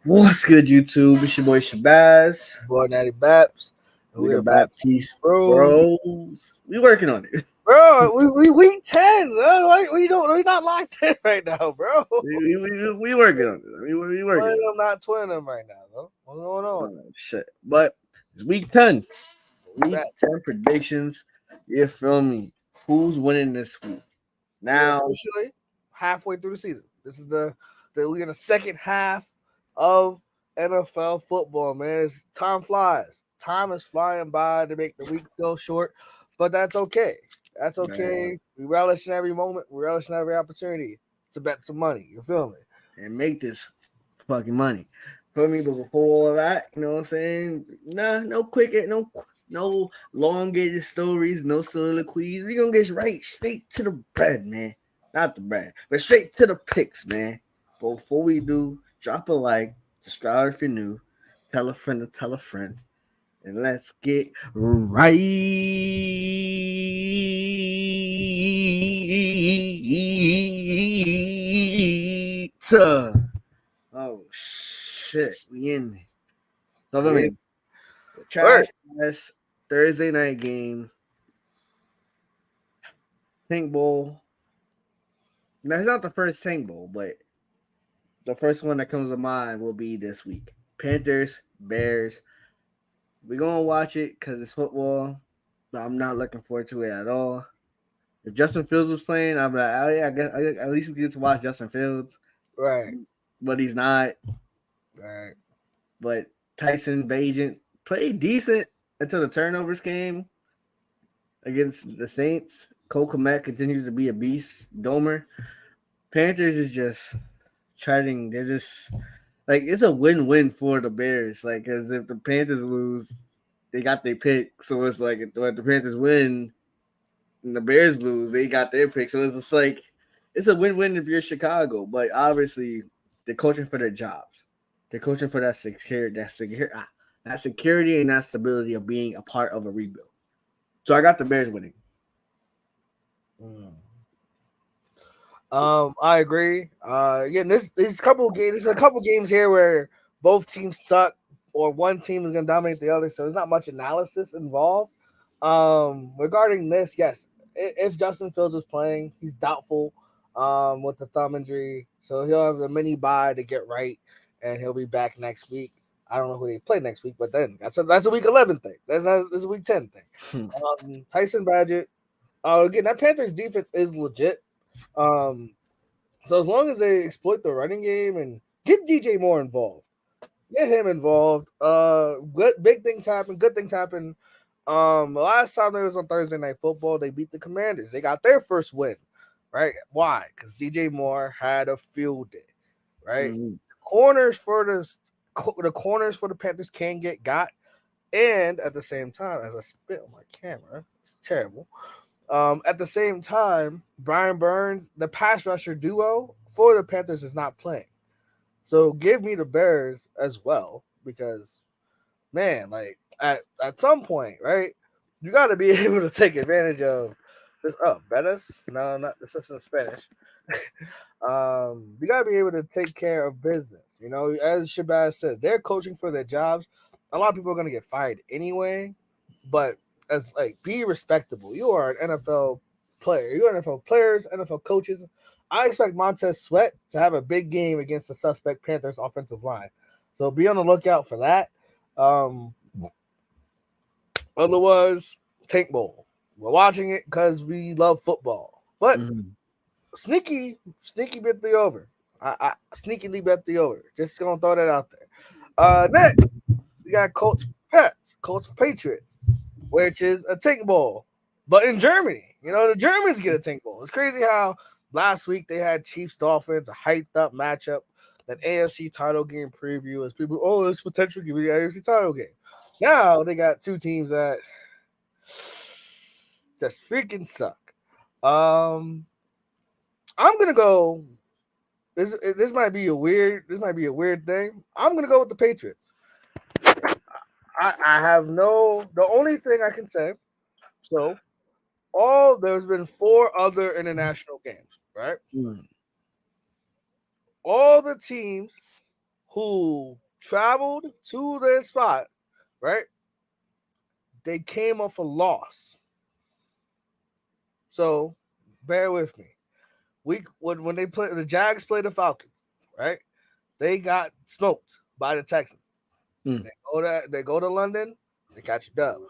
What's good, YouTube? It's your boy Shabazz. Boy, Natty Baps. And We we the the Baptiste Baptiste Bros. Bros. We working on it. Bro, we week 10. What you doing? We're not locked in right now, bro. We working on it. We working One of on them not twinning them right now, though. What's going it. on? Shit. But it's week 10. We Week back. 10 predictions. You feel me? Who's winning this week? We're Now, officially halfway through the season. This is the we're in the second half of NFL football, man. Time flies. Time is flying by to make the week go short, but that's okay. That's okay. We relish in every moment. We relish in every opportunity to bet some money. You feel me? and make this fucking money. Feel me? But before all that, you know what I'm saying? Nah, no elongated stories, no soliloquies. We gonna get right straight to the bread, man. Not the bread, but straight to the picks, man. But before we do, drop a like, subscribe if you're new, tell a friend to tell a friend, and let's get right to. Oh shit, we in there. So I Yeah. mean, the trash ass Thursday night game, Tank Bowl. Now it's not the first Tank Bowl, but the first one that comes to mind will be this week. Panthers, Bears. We're gonna watch it because it's football, but I'm not looking forward to it at all. If Justin Fields was playing, I'm like, oh yeah, I guess at least we get to watch Justin Fields. Right. But he's not. Right. But Tyson Bagent played decent until the turnovers came against the Saints. Cole Kmet continues to be a beast. Domer. Panthers is just treading. They're just like it's a win-win for the Bears. Like, because if the Panthers lose, they got their pick. So it's like if the Panthers win and the Bears lose, they got their pick. So it's just like it's a win-win if you're Chicago. But obviously, they're coaching for their jobs. They're coaching for that security and that stability of being a part of a rebuild. So I got the Bears winning. I agree. Again, there's a couple games here where both teams suck or one team is gonna dominate the other, so there's not much analysis involved. Regarding this, yes, if Justin Fields was playing, he's doubtful with the thumb injury, so he'll have a mini bye to get right, and he'll be back next week. I don't know who they play next week, but then that's a week 11 thing. That's a week 10 thing. Tyson Badgett. Again, that Panthers defense is legit. So as long as they exploit the running game and get DJ Moore involved, get him involved. Big things happen. Good things happen. The last time they was on Thursday Night Football, they beat the Commanders. They got their first win, right? Why? Because DJ Moore had a field day, right? Mm-hmm. The corners for the Panthers can get got, and at the same time, as I spit on my camera, it's terrible. At the same time, Brian Burns, the pass rusher duo for the Panthers, is not playing. So give me the Bears as well because, man, like at some point, right, you got to be able to take advantage of this. Oh, Bettis? No, not this isn't Spanish. You got to be able to take care of business. You know, as Shabazz says, they're coaching for their jobs. A lot of people are going to get fired anyway, but as like be respectable. You are an NFL player. You're NFL players, NFL coaches. I expect Montez Sweat to have a big game against the suspect Panthers offensive line. So be on the lookout for that. Otherwise, Tank Bowl. We're watching it because we love football. But sneaky bit the over. I sneakily bet the over. Just gonna throw that out there. Next, we got Colts Patriots, which is a Tank Bowl, but in Germany. You know, the Germans get a Tank Bowl. It's crazy how last week they had Chiefs Dolphins, a hyped up matchup, an AFC title game preview as people, this potential give you the AFC title game. Now they got two teams that just freaking suck. I'm gonna go. This might be a weird thing. I'm gonna go with the Patriots. I have the only thing I can say. So there's been 4 other international games, right? All the teams who traveled to their spot, right? They came off a loss. So bear with me. When they play the Jags play the Falcons, right? They got smoked by the Texans. Mm. They go to London, they catch a dub.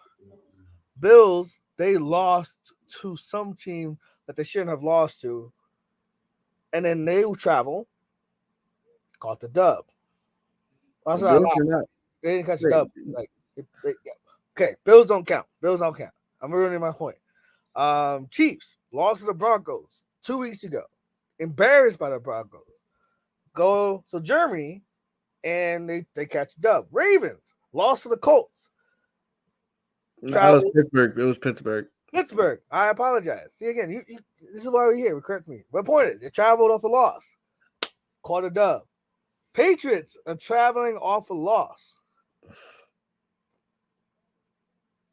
Bills, they lost to some team that they shouldn't have lost to. And then they travel, caught the dub. That's The not a Bills lot. are not. They didn't catch the Wait, dub. Yeah. Okay, Bills don't count. I'm ruining my point. Chiefs lost to the Broncos 2 weeks ago. Embarrassed by the Broncos. Go to Germany and they catch a dub. Ravens lost to the Colts. that was Pittsburgh. It was Pittsburgh. Pittsburgh. I apologize. See again, you this is why we're here. Correct me. My point is, they traveled off a loss, caught a dub. Patriots are traveling off a loss.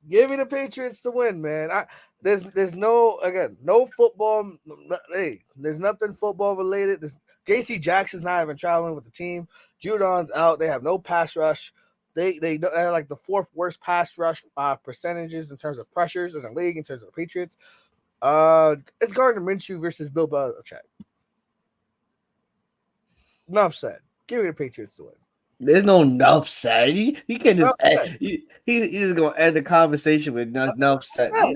Give me the Patriots to win, man. There's no football. There's nothing football related. J.C. Jackson's not even traveling with the team. Judon's out. They have no pass rush. They have like the fourth worst pass rush percentages in terms of pressures in the league in terms of the Patriots. It's Gardner Minshew versus Bill Belichick. Enough said. Give me the Patriots to win. There's no enough said. He can't just he's just gonna end the conversation with enough said. No,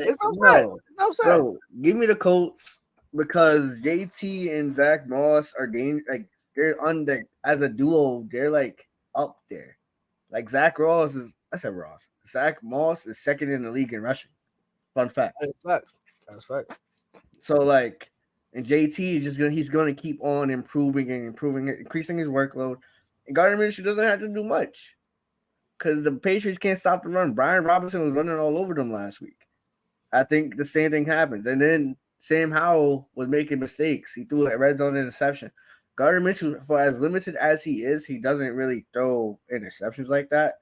bro, give me the Colts because JT and Zach Moss are they're on as a duo. They're like up there. Like Zach Moss is second in the league in rushing. Fun fact. That's fact. So like, and JT is he's gonna keep on improving, increasing his workload. And Gardner Minshew doesn't have to do much because the Patriots can't stop the run. Brian Robinson was running all over them last week. I think the same thing happens. And then Sam Howell was making mistakes. He threw a red zone interception. Gardner Minshew, for as limited as he is, he doesn't really throw interceptions like that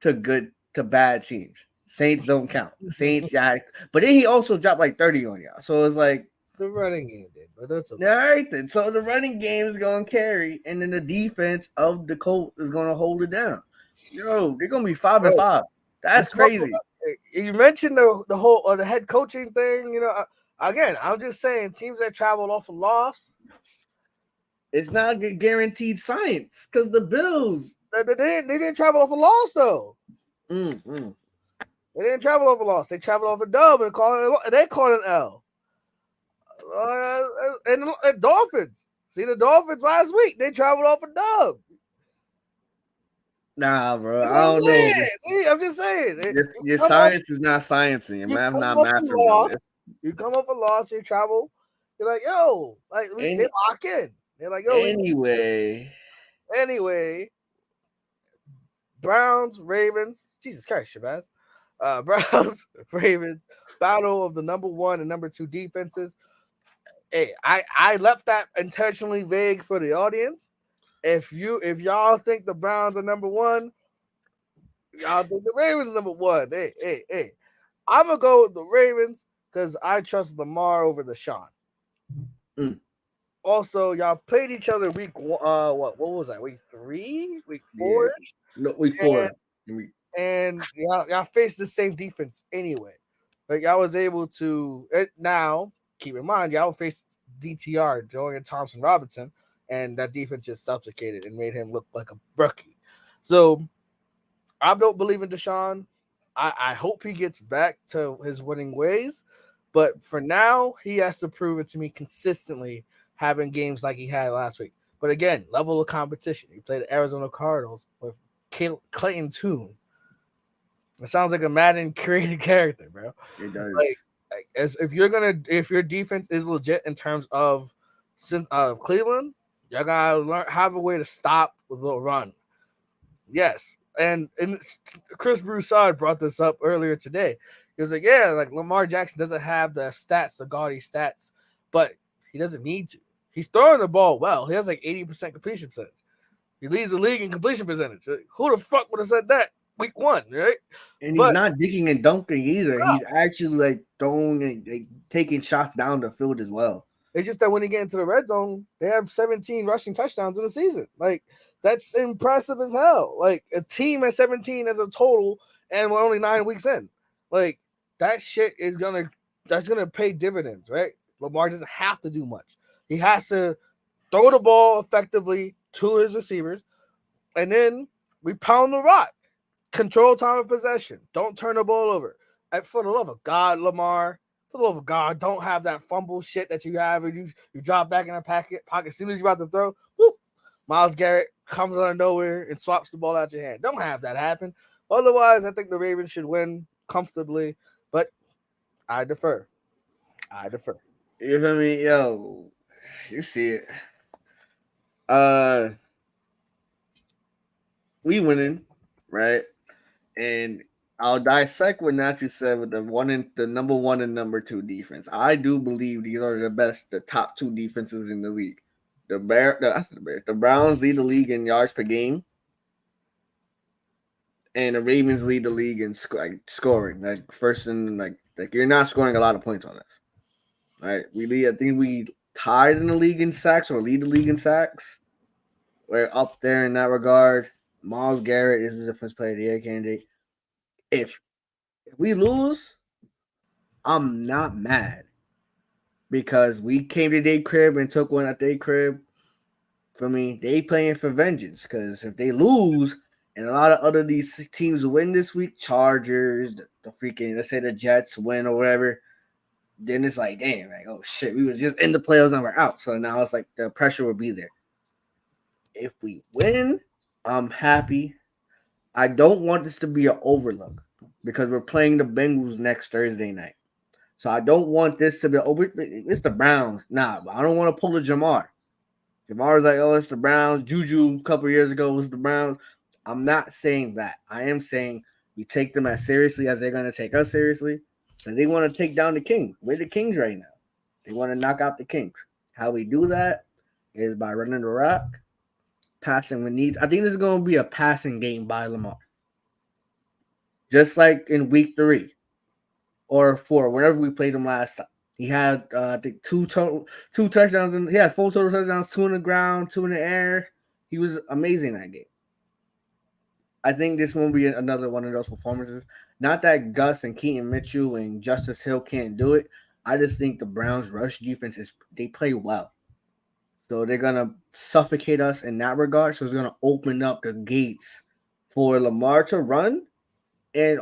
to bad teams. Saints don't count. Saints, yeah. But then he also dropped like 30 on y'all. So it's like, the running game did, but that's okay. All right, then. So the running game is going to carry, and then the defense of the Colts is going to hold it down. Yo, they're going to be 5-5. That's crazy. You mentioned the whole the head coaching thing. You know, again, I'm just saying teams that traveled off a loss. It's not guaranteed science because the Bills they didn't travel off a loss though. Mm-hmm. They didn't travel off a loss. They traveled off a dub and they called an L. And Dolphins. See the Dolphins last week. They traveled off a dub. Nah, bro. I don't know. See, I'm just saying. Your science is not sciencing. Your math not mathing. You come off a loss, you travel. You're like, yo, like they lock in. They're like, yo. Anyway. Browns, Ravens. Jesus Christ, Shabazz. Browns, Ravens. Battle of the number 1 and number 2 defenses. Hey, I left that intentionally vague for the audience. If y'all think the Browns are number 1, y'all think the Ravens are number 1. Hey. I'm gonna go with the Ravens because I trust Lamar over the Sean. Also, y'all played each other week what was that? Week 3? Week 4? Yeah. No, week 4. And y'all faced the same defense anyway. Like I was able to now. Keep in mind, y'all faced DTR, Dorian Thompson-Robinson, and that defense just suffocated and made him look like a rookie. So I don't believe in Deshaun. I hope he gets back to his winning ways. But for now, he has to prove it to me consistently, having games like he had last week. But again, level of competition. He played the Arizona Cardinals with Clayton Tune. It sounds like a Madden created character, bro. It does. If your defense is legit in terms of Cleveland, y'all gotta have a way to stop the run. Yes, and Chris Broussard brought this up earlier today. He was like, "Yeah, like Lamar Jackson doesn't have the gaudy stats, but he doesn't need to. He's throwing the ball well. He has like 80% completion percentage. He leads the league in completion percentage. Who the fuck would have said that week 1, right? And he's not digging and dunking either. No. He's actually like throwing and taking shots down the field as well. It's just that when they get into the red zone, they have 17 rushing touchdowns in a season. Like, that's impressive as hell. Like, a team at 17 as a total, and we're only 9 weeks in. Like, that shit is that's gonna pay dividends, right? Lamar doesn't have to do much. He has to throw the ball effectively to his receivers, and then we pound the rock. Control time of possession. Don't turn the ball over. And for the love of God, Lamar, for the love of God, don't have that fumble shit that you have and you drop back in the pocket as soon as you're about to throw. Whoop, Myles Garrett comes out of nowhere and swaps the ball out your hand. Don't have that happen. Otherwise, I think the Ravens should win comfortably, but I defer. You feel me? Yo, you see it. Uh, we winning, right? And I'll dissect what Matthew said with the number one and number two defense. I do believe these are the top two defenses in the league. The Browns lead the league in yards per game, and the Ravens lead the league in scoring. Like first and like you're not scoring a lot of points on us. Right? I think we tied in the league in sacks or lead the league in sacks. We're up there in that regard. Myles Garrett is the defense player of the year candidate. If we lose, I'm not mad because we came to their crib and took one at their crib. For me, they playing for vengeance because if they lose and a lot of other these teams win this week, Chargers, the freaking, let's say the Jets win or whatever, then it's like, damn, like, oh shit, we was just in the playoffs and we're out. So now it's like the pressure will be there. If we win, I'm happy. I don't want this to be an overlook because we're playing the Bengals next Thursday night. So I don't want this to be it's the Browns. Nah, but I don't want to pull a Jamar. Jamar's like, oh, it's the Browns. Juju a couple years ago was the Browns. I'm not saying that. I am saying we take them as seriously as they're going to take us seriously. And they want to take down the Kings. We're the Kings right now. They want to knock out the Kings. How we do that is by running the rock, passing when needs. I think this is going to be a passing game by Lamar. Just like in week 3 or 4, whenever we played him last time. He had, I think, two touchdowns. He had 4 total touchdowns, 2 in the ground, 2 in the air. He was amazing that game. I think this won't be another one of those performances. Not that Gus and Keaton Mitchell and Justice Hill can't do it. I just think the Browns' rush defense they play well. So they're going to suffocate us in that regard. So it's going to open up the gates for Lamar to run. And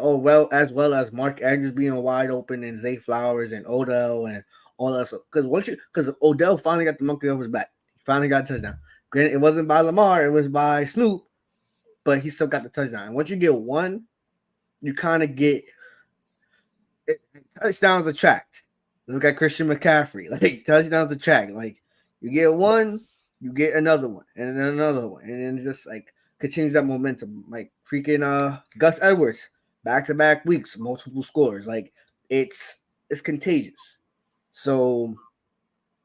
as well as Mark Andrews being wide open and Zay Flowers and Odell and all that stuff. Because Odell finally got the monkey off his back. He finally got a touchdown. Granted, it wasn't by Lamar, it was by Snoop, but he still got the touchdown. And once you get one, you kind of get touchdowns attract. Look at Christian McCaffrey. Like touchdowns attract. Like you get one, you get another one, and then another one, and then just like continues that momentum. Like freaking Gus Edwards. Back-to-back weeks, multiple scores. Like it's contagious. So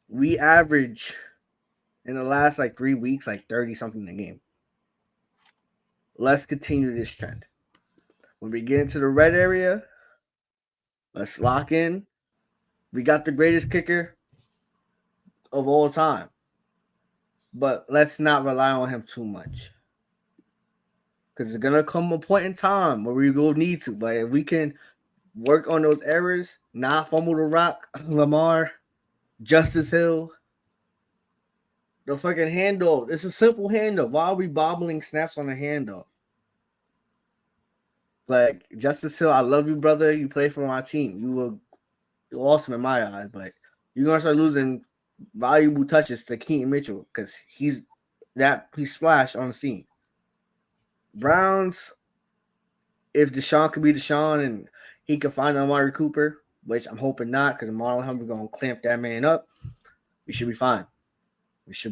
we average in the last like 3 weeks, like 30 something a game. Let's continue this trend. When we get into the red area, let's lock in. We got the greatest kicker of all time. But let's not rely on him too much. Because it's gonna come a point in time where we will need to. But if we can work on those errors, not fumble the rock, Lamar, Justice Hill, the fucking handoff. It's a simple handoff. Why are we bobbling snaps on the handoff? Like Justice Hill, I love you, brother. You play for my team. You're awesome in my eyes, but you're gonna start losing valuable touches to Keaton Mitchell because he splashed on the scene. Browns, if Deshaun could be Deshaun and he could find Amari Cooper, which I'm hoping not because Marlon Humphrey gonna clamp that man up, we should be fine. So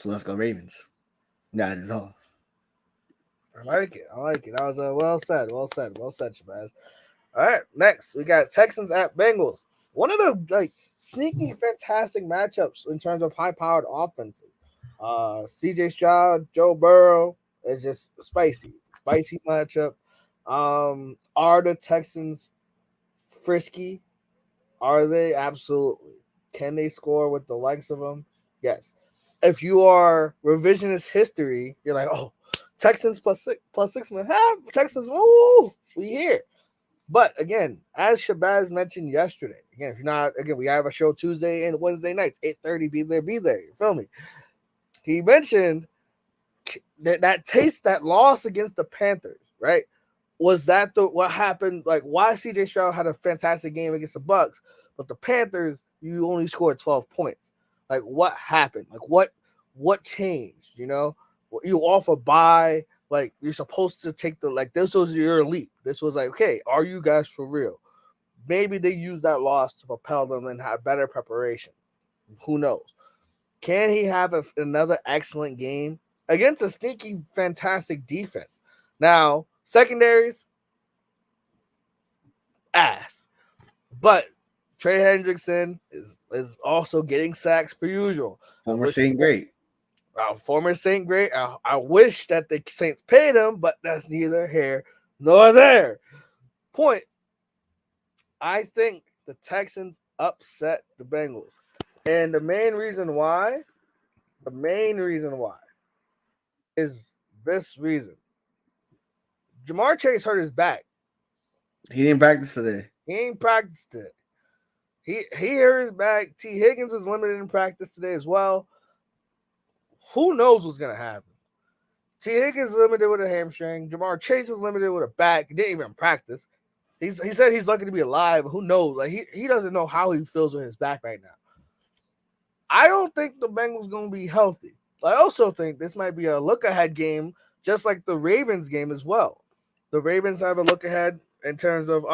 let's go Ravens. That is all. I like it. That was well said, Shabazz. All right, next we got Texans at Bengals. One of the sneaky, fantastic matchups in terms of high-powered offenses. CJ Stroud, Joe Burrow is just spicy matchup. Are the Texans frisky? Are they? Absolutely. Can they score with the likes of them? Yes. If you are revisionist history, you're like, oh, Texans plus 6.5. Texans, ooh, we here. But again, as Shabazz mentioned yesterday, again, if you're not, again, we have a show Tuesday and Wednesday nights, 8:30. Be there, be there. You feel me? He mentioned that taste, that loss against the Panthers, right? Was that the what happened? Like, why CJ Stroud had a fantastic game against the Bucks, but the Panthers, you only scored 12 points. Like, what happened? Like, what changed? You know, you off a bye. Like, you're supposed to take the, like, this was your leap. This was like, okay, are you guys for real? Maybe they used that loss to propel them and have better preparation. Who knows? Can he have another excellent game against a sneaky, fantastic defense? Now, secondaries, ass. But Trey Hendrickson is also getting sacks per usual. Former Saint Great. Former Saint Great. I wish that the Saints paid him, but that's neither here nor there. Point. I think the Texans upset the Bengals. And the main reason why is this reason. Jamar Chase hurt his back. He didn't practice today. He ain't practiced it. He hurt his back. T. Higgins was limited in practice today as well. Who knows what's gonna happen? T. Higgins is limited with a hamstring. Jamar Chase is limited with a back. He didn't even practice. He said he's lucky to be alive. Who knows? Like he doesn't know how he feels with his back right now. I don't think the Bengals gonna be healthy. I also think this might be a look ahead game, just like the Ravens game as well. The Ravens have a look ahead in terms of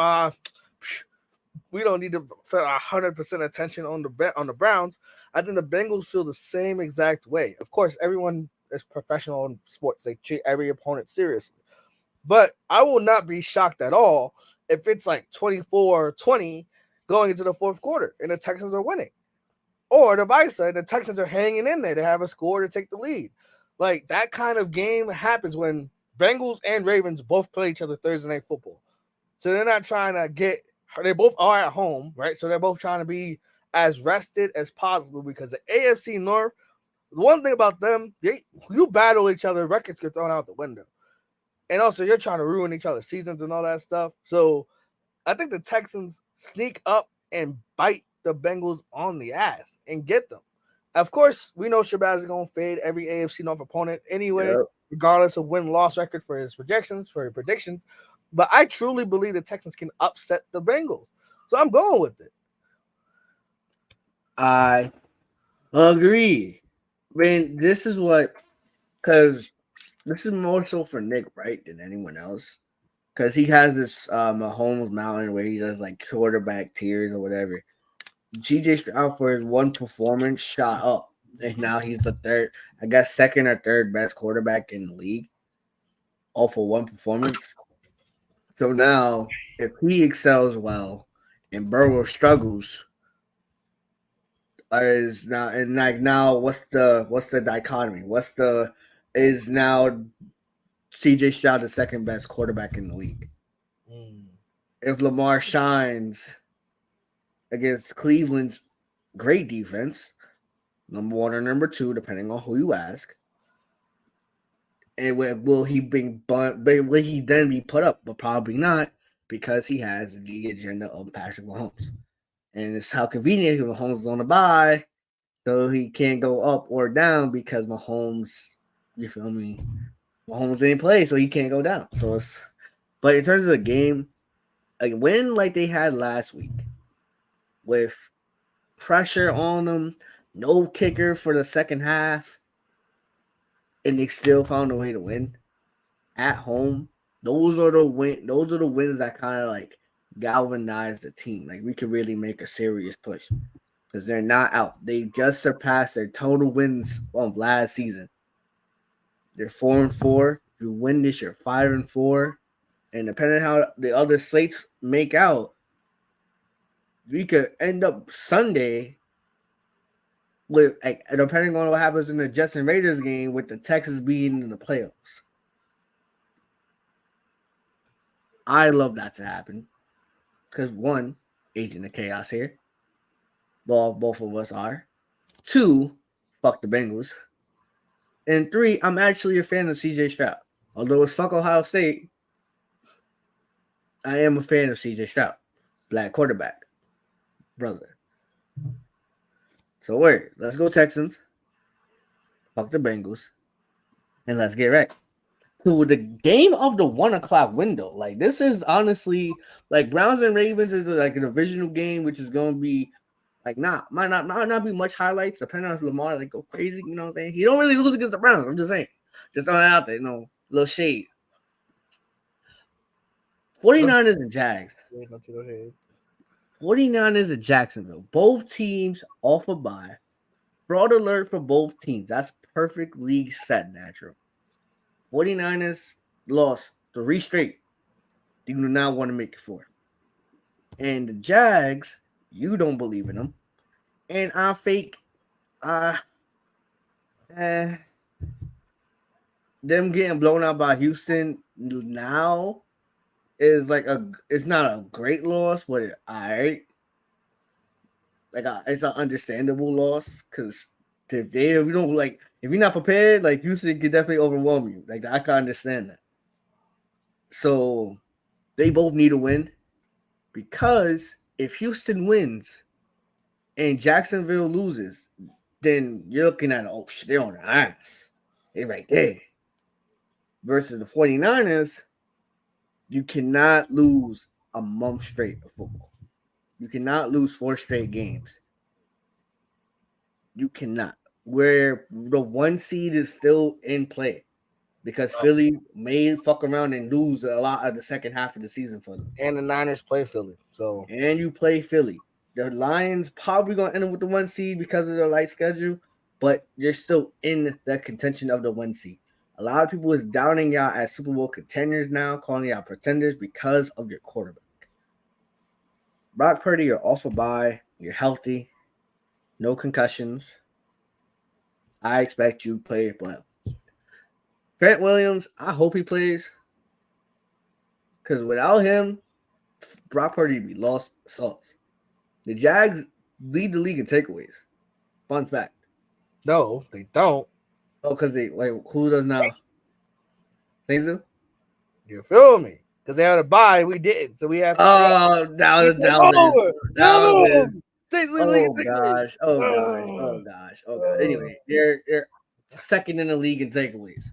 we don't need to put 100% attention on the Browns. I think the Bengals feel the same exact way. Of course, everyone is professional in sports. They treat every opponent seriously. But I will not be shocked at all if it's like 24-20 going into the fourth quarter and the Texans are winning. Or the vice side, the Texans are hanging in there to have a score to take the lead. Like, that kind of game happens when Bengals and Ravens both play each other Thursday Night Football. So they're not trying to they both are at home, right? So they're both trying to be as rested as possible because the AFC North, the one thing about them, you battle each other, records get thrown out the window. And also, you're trying to ruin each other's seasons and all that stuff. So I think the Texans sneak up and bite the Bengals on the ass and get them. Of course, we know Shabazz is going to fade every AFC North opponent anyway, regardless of win-loss record for his predictions. But I truly believe the Texans can upset the Bengals. So I'm going with it. I agree. I mean, this is because this is more so for Nick, right, than anyone else. Because he has this Mahomes Mountain where he does like quarterback tiers or whatever. GJ Stroud for his one performance shot up, and now he's the second or third best quarterback in the league, all for one performance. So now, if he excels well and Burrow struggles, what's the dichotomy? Is now CJ Stroud the second best quarterback in the league? If Lamar shines against Cleveland's great defense, number one or number two, depending on who you ask. And will he then be put up? But probably not, because he has the agenda of Patrick Mahomes. And it's how convenient Mahomes is on the bye, so he can't go up or down because Mahomes, you feel me? Mahomes didn't play, so he can't go down. But in terms of the game, a win like they had last week, with pressure on them, no kicker for the second half, and they still found a way to win at home. Those are the wins that kind of like galvanize the team. Like, we could really make a serious push because they're not out. They just surpassed their total wins of last season. They're 4-4. If you win this, you're 5-4. And depending on how the other slates make out, we could end up Sunday with, like, depending on what happens in the Jets and Raiders game, with the Texans being in the playoffs. I love that to happen because, one, Agent of Chaos here. Well, both of us are. 2, fuck the Bengals. And 3, I'm actually a fan of CJ Stroud. Although it's fuck Ohio State, I am a fan of CJ Stroud. Black quarterback. Brother. So wait, let's go Texans. Fuck the Bengals. And let's get right to the game of the 1:00 window. Like, this is honestly like Browns and Ravens is like a divisional game, which is going to be like might not be much highlights depending on if Lamar like go crazy. You know what I'm saying? He don't really lose against the Browns. I'm just saying, just throwing it out there. Little shade. 49ers and Jags. 49ers and Jacksonville. Both teams off a bye. Fraud alert for both teams. That's perfect league set, natural. 49ers lost 3 straight. You do not want to make it 4. And the Jags, you don't believe in them. And I fake them getting blown out by Houston now is like it's not a great loss, but alright. Like it's an understandable loss because if you're not prepared, like Houston could definitely overwhelm you. Like I can understand that. So they both need a win because if Houston wins and Jacksonville loses, then you're looking at they're on their ass. They're right there. Versus the 49ers, you cannot lose a month straight of football. You cannot lose 4 straight games. You cannot. Where the 1 seed is still in play because Philly may fuck around and lose a lot of the second half of the season for them. And the Niners play Philly. And you play Philly. The Lions probably going to end up with the 1 seed because of their light schedule, but you're still in the contention of the 1 seed. A lot of people is doubting y'all as Super Bowl contenders now, calling y'all pretenders because of your quarterback. Brock Purdy, you're off a bye. You're healthy. No concussions. I expect you to play well. Trent Williams, I hope he plays. Because without him, Brock Purdy would be lost sauce. The Jags lead the league in takeaways. Fun fact. No, they don't. Oh, because who does now? Saints do? You feel me? Because they had a bye, we didn't. So we have to. Oh, that was Oh gosh. Anyway, they're second in the league in takeaways.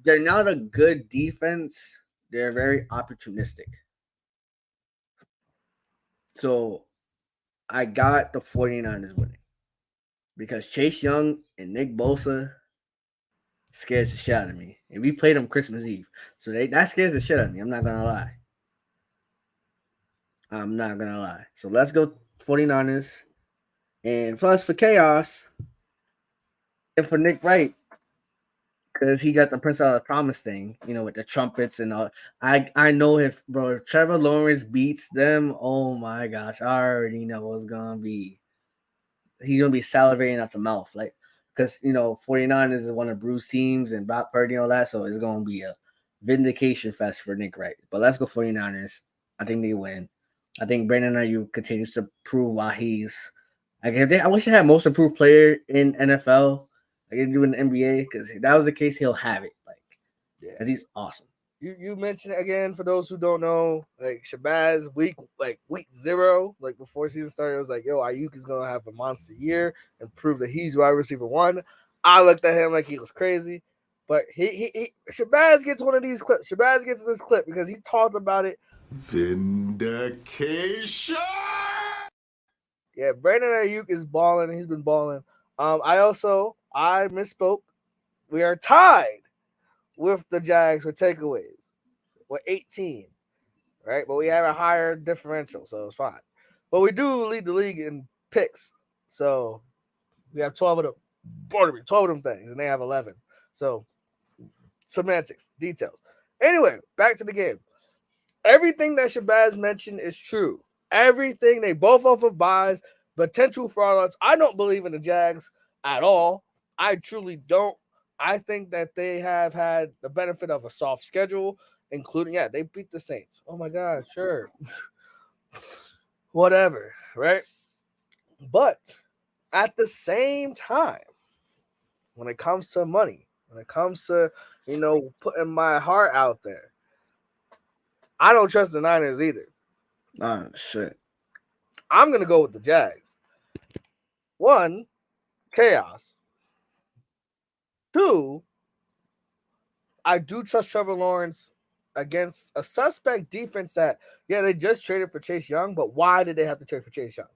They're not a good defense. They're very opportunistic. So I got the 49ers winning because Chase Young and Nick Bosa scares the shit out of me. And we played them Christmas Eve. So that scares the shit out of me. I'm not going to lie. So let's go 49ers. And plus for chaos and for Nick Wright, because he got the Prince of the Promise thing, with the trumpets and all. I know if Trevor Lawrence beats them, oh my gosh, I already know what's gonna be. He's gonna be salivating out the mouth, like because 49ers is one of Bruce's teams and Brock Purdy and all that, so it's gonna be a vindication fest for Nick Wright. But let's go 49ers. I think they win. I think Brandon Ayuk continues to prove why he's. I wish they had most improved player in NFL. Like they do in the NBA, because if that was the case, he'll have it. Because he's awesome. You mentioned it again for those who don't know, like Shabazz week 0, like before season started, it was like, yo, Ayuk is gonna have a monster year and prove that he's wide receiver 1. I looked at him like he was crazy, but he Shabazz gets one of these clips. Shabazz gets this clip because he talked about it. Vindication. Yeah, Brandon Ayuk is balling. He's been balling. I misspoke. We are tied with the Jags for takeaways. We're 18, right? But we have a higher differential, so it's fine. But we do lead the league in picks. So we have 12 of them. 12 of them things, and they have 11. So semantics, details. Anyway, back to the game. Everything that Shabazz mentioned is true. Everything. They both off of buys, potential frauds. I don't believe in the Jags at all. I truly don't. I think that they have had the benefit of a soft schedule, including, they beat the Saints. Oh my God, sure. Whatever, right? But at the same time, when it comes to money, when it comes to, putting my heart out there, I don't trust the Niners either. Oh shit. I'm going to go with the Jags. One, chaos. Two, I do trust Trevor Lawrence against a suspect defense that, they just traded for Chase Young, but why did they have to trade for Chase Young?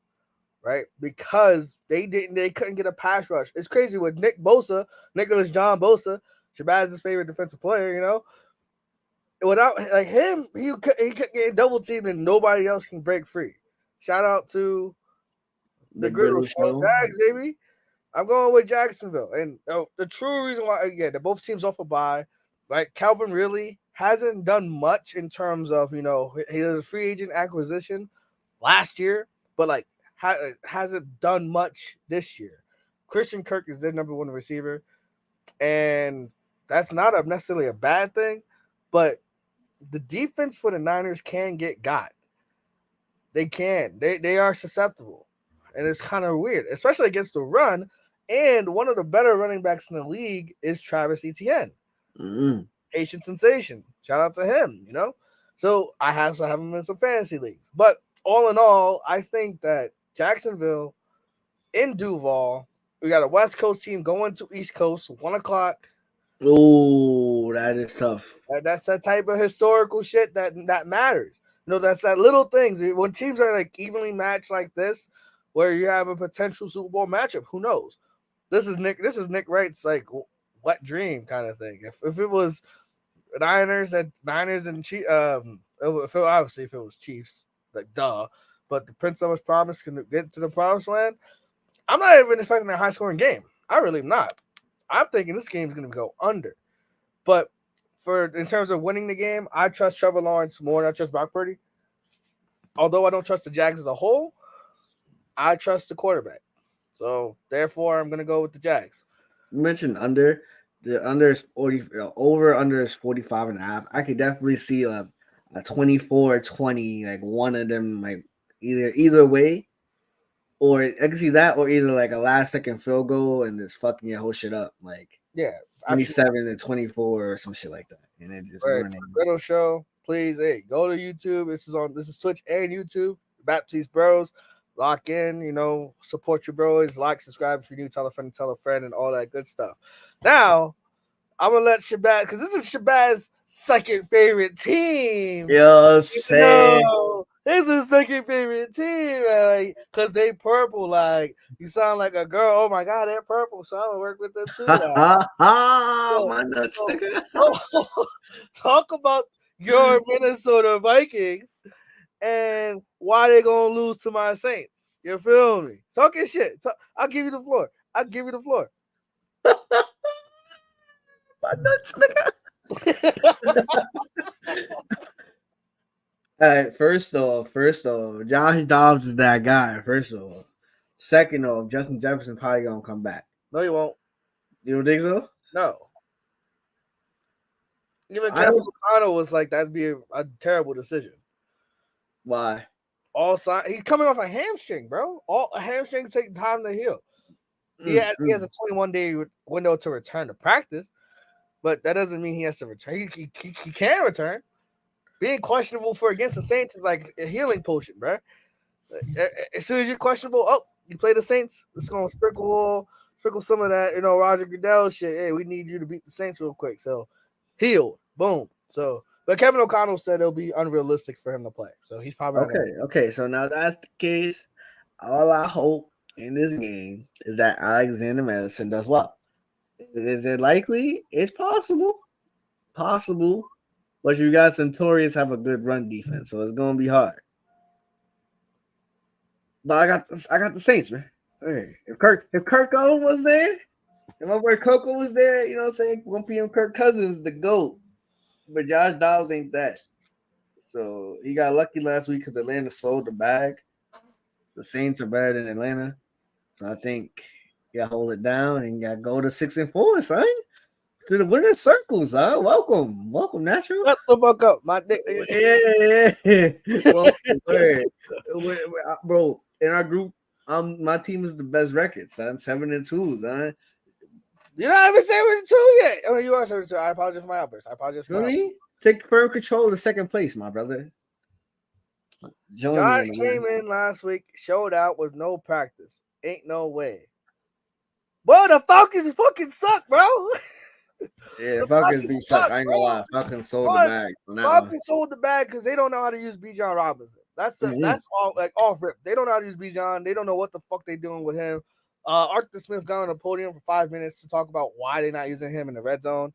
Right? Because they couldn't get a pass rush. It's crazy with Nicholas John Bosa, Shabazz's favorite defensive player, without like him, he could get double teamed and nobody else can break free. Shout out to the Griddle Show, Jags, baby. I'm going with Jacksonville. And the true reason why, again, they're both teams off a bye. Right? Calvin really hasn't done much in terms of, he was a free agent acquisition last year, but like hasn't done much this year. Christian Kirk is their number one receiver, and that's not necessarily a bad thing, but the defense for the Niners can get got. They can. They are susceptible, and it's kind of weird, especially against the run. And one of the better running backs in the league is Travis Etienne. Mm-hmm. Asian sensation. Shout out to him, So I have him in some fantasy leagues. But all in all, I think that Jacksonville in Duval, we got a West Coast team going to East Coast, 1 o'clock. Oh, that is tough. That's that type of historical shit that matters. That's that little things. When teams are like evenly matched like this, where you have a potential Super Bowl matchup, who knows? This is Nick Wright's like wet dream kind of thing. If it was Niners and Chiefs, obviously if it was Chiefs, like duh. But the Prince that was promised can get to the promised land. I'm not even expecting a high scoring game. I really am not. I'm thinking this game is going to go under. But in terms of winning the game, I trust Trevor Lawrence more than I trust Brock Purdy. Although I don't trust the Jags as a whole, I trust the quarterback. So therefore, I'm going to go with the Jags. You mentioned under. The under is 40. Over under is 45.5. I could definitely see a 24-20, like one of them, like either way, or I can see that, or either like a last second field goal and just fucking your whole shit up, like 27-24 or some shit like that, and it just running. Griddle Show, please, hey, go to YouTube. This is Twitch and YouTube. BaptisteBros. Lock in, support your bros, like, subscribe if you're new, tell a friend, and all that good stuff. Now, I'm going to let Shabazz, because this is Shabaz's second favorite team. This is his second favorite team, because they purple. Like, you sound like a girl. Oh, my God, they're purple, so I'm going to work with them, too. My nuts, nigga. Talk about your Minnesota Vikings and why they gonna lose to my Saints. You feel me? Talking shit. I'll give you the floor. My nuts, nigga. All right, first off, Josh Dobbs is that guy. First of all. Second off, Justin Jefferson probably gonna come back. No, he won't. You don't think so? No. Even Kevin O'Connell was like, that'd be a terrible decision. Why? He's coming off a hamstring, bro. A hamstring take time to heal. He has a 21-day window to return to practice, but that doesn't mean he has to return. He can return. Being questionable against the Saints is like a healing potion, bro. As soon as you're questionable, you play the Saints. It's gonna sprinkle some of that, Roger Goodell shit. Hey, we need you to beat the Saints real quick. So healed, boom. So. But Kevin O'Connell said it'll be unrealistic for him to play. So he's probably okay. So now that's the case. All I hope in this game is that Alexander Madison does well. Is it likely? It's possible. But you got Centaurians have a good run defense, so it's gonna be hard. But I got the Saints, man. Hey, if Kirk was there, if my boy Coco was there, 1 p.m. Kirk Cousins, the GOAT. But Josh Dobbs ain't that. So he got lucky last week because Atlanta sold the bag. The Saints are better than Atlanta. So I think you got to hold it down and you got to go to 6-4, son. To the winner's circle, son. Welcome, Natural. Shut the fuck up, my dick. Yeah. Well, bro, in our group my team is the best record, son. 7-2, son. You're not even 7-2 yet. I mean, you are 7-2. I apologize for my outburst. You know what I mean? Take firm control of the second place, my brother. Join me Josh on the came win. in last week, showed out with no practice. Ain't no way. Boy, the Falcons fucking suck, bro. Yeah, The Falcons Falcons be suck. suck, I ain't gonna bro. lie. Falcons sold the Boy, bag on that one. Falcons sold the bag because they don't know how to use Bijan Robinson. That's all like off rip. They don't know how to use Bijan. They don't know what the fuck they doing with him. Arthur Smith got on the podium for 5 minutes to talk about why they're not using him in the red zone.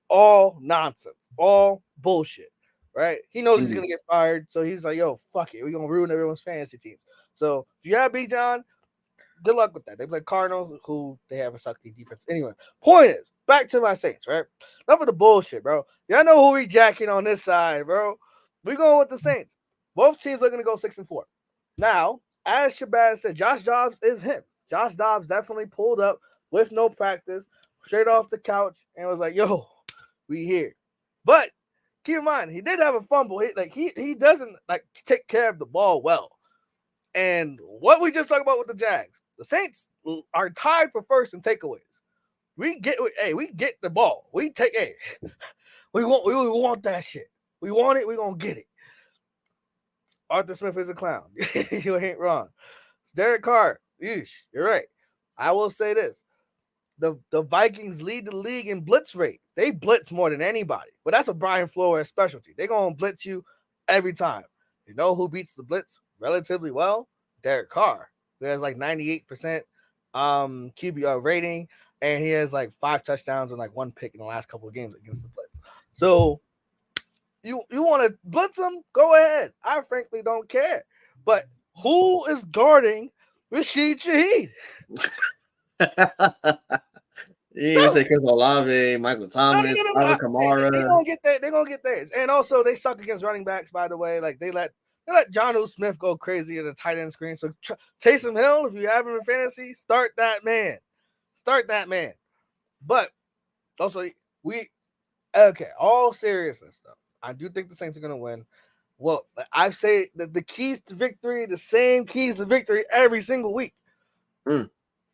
All nonsense. All bullshit. Right? He knows he's gonna get fired, so he's like, "Yo, fuck it. We're gonna ruin everyone's fantasy teams." So if you have Bijan, good luck with that. They play Cardinals, who they have a sucky defense. Anyway, point is, back to my Saints, right? Enough of the bullshit, bro. Y'all know who we jacking on this side, bro. We going with the Saints. Both teams looking to go 6-4. Now, as Shabazz said, Josh Dobbs is him. Josh Dobbs definitely pulled up with no practice, straight off the couch, and was like, "Yo, we here." But keep in mind, he did have a fumble. He doesn't like take care of the ball well. And what we just talked about with the Jags, the Saints are tied for first in takeaways. We get the ball. We want that shit. We want it. We gonna get it. Arthur Smith is a clown. You ain't wrong. It's Derek Carr. Yeesh, you're right. I will say this: the Vikings lead the league in blitz rate. They blitz more than anybody, but that's a Brian Flores specialty. They're gonna blitz you every time. You know who beats the blitz relatively well? Derek Carr, who has like 98% QB rating, and he has like 5 touchdowns and like 1 pick in the last couple of games against the blitz. So you want to blitz him? Go ahead. I frankly don't care. But who is guarding Rashid Shaheed? You say Chris Olave, Michael Thomas, Alvin Kamara. They're gonna get that. They're gonna get theirs. And also, they suck against running backs. By the way, like they let Jonnu Smith go crazy in the tight end screen. So Taysom Hill, if you have him in fantasy, start that man. Start that man. But also, all seriousness though, I do think the Saints are gonna win. Well, I say that the keys to victory, the same keys to victory every single week.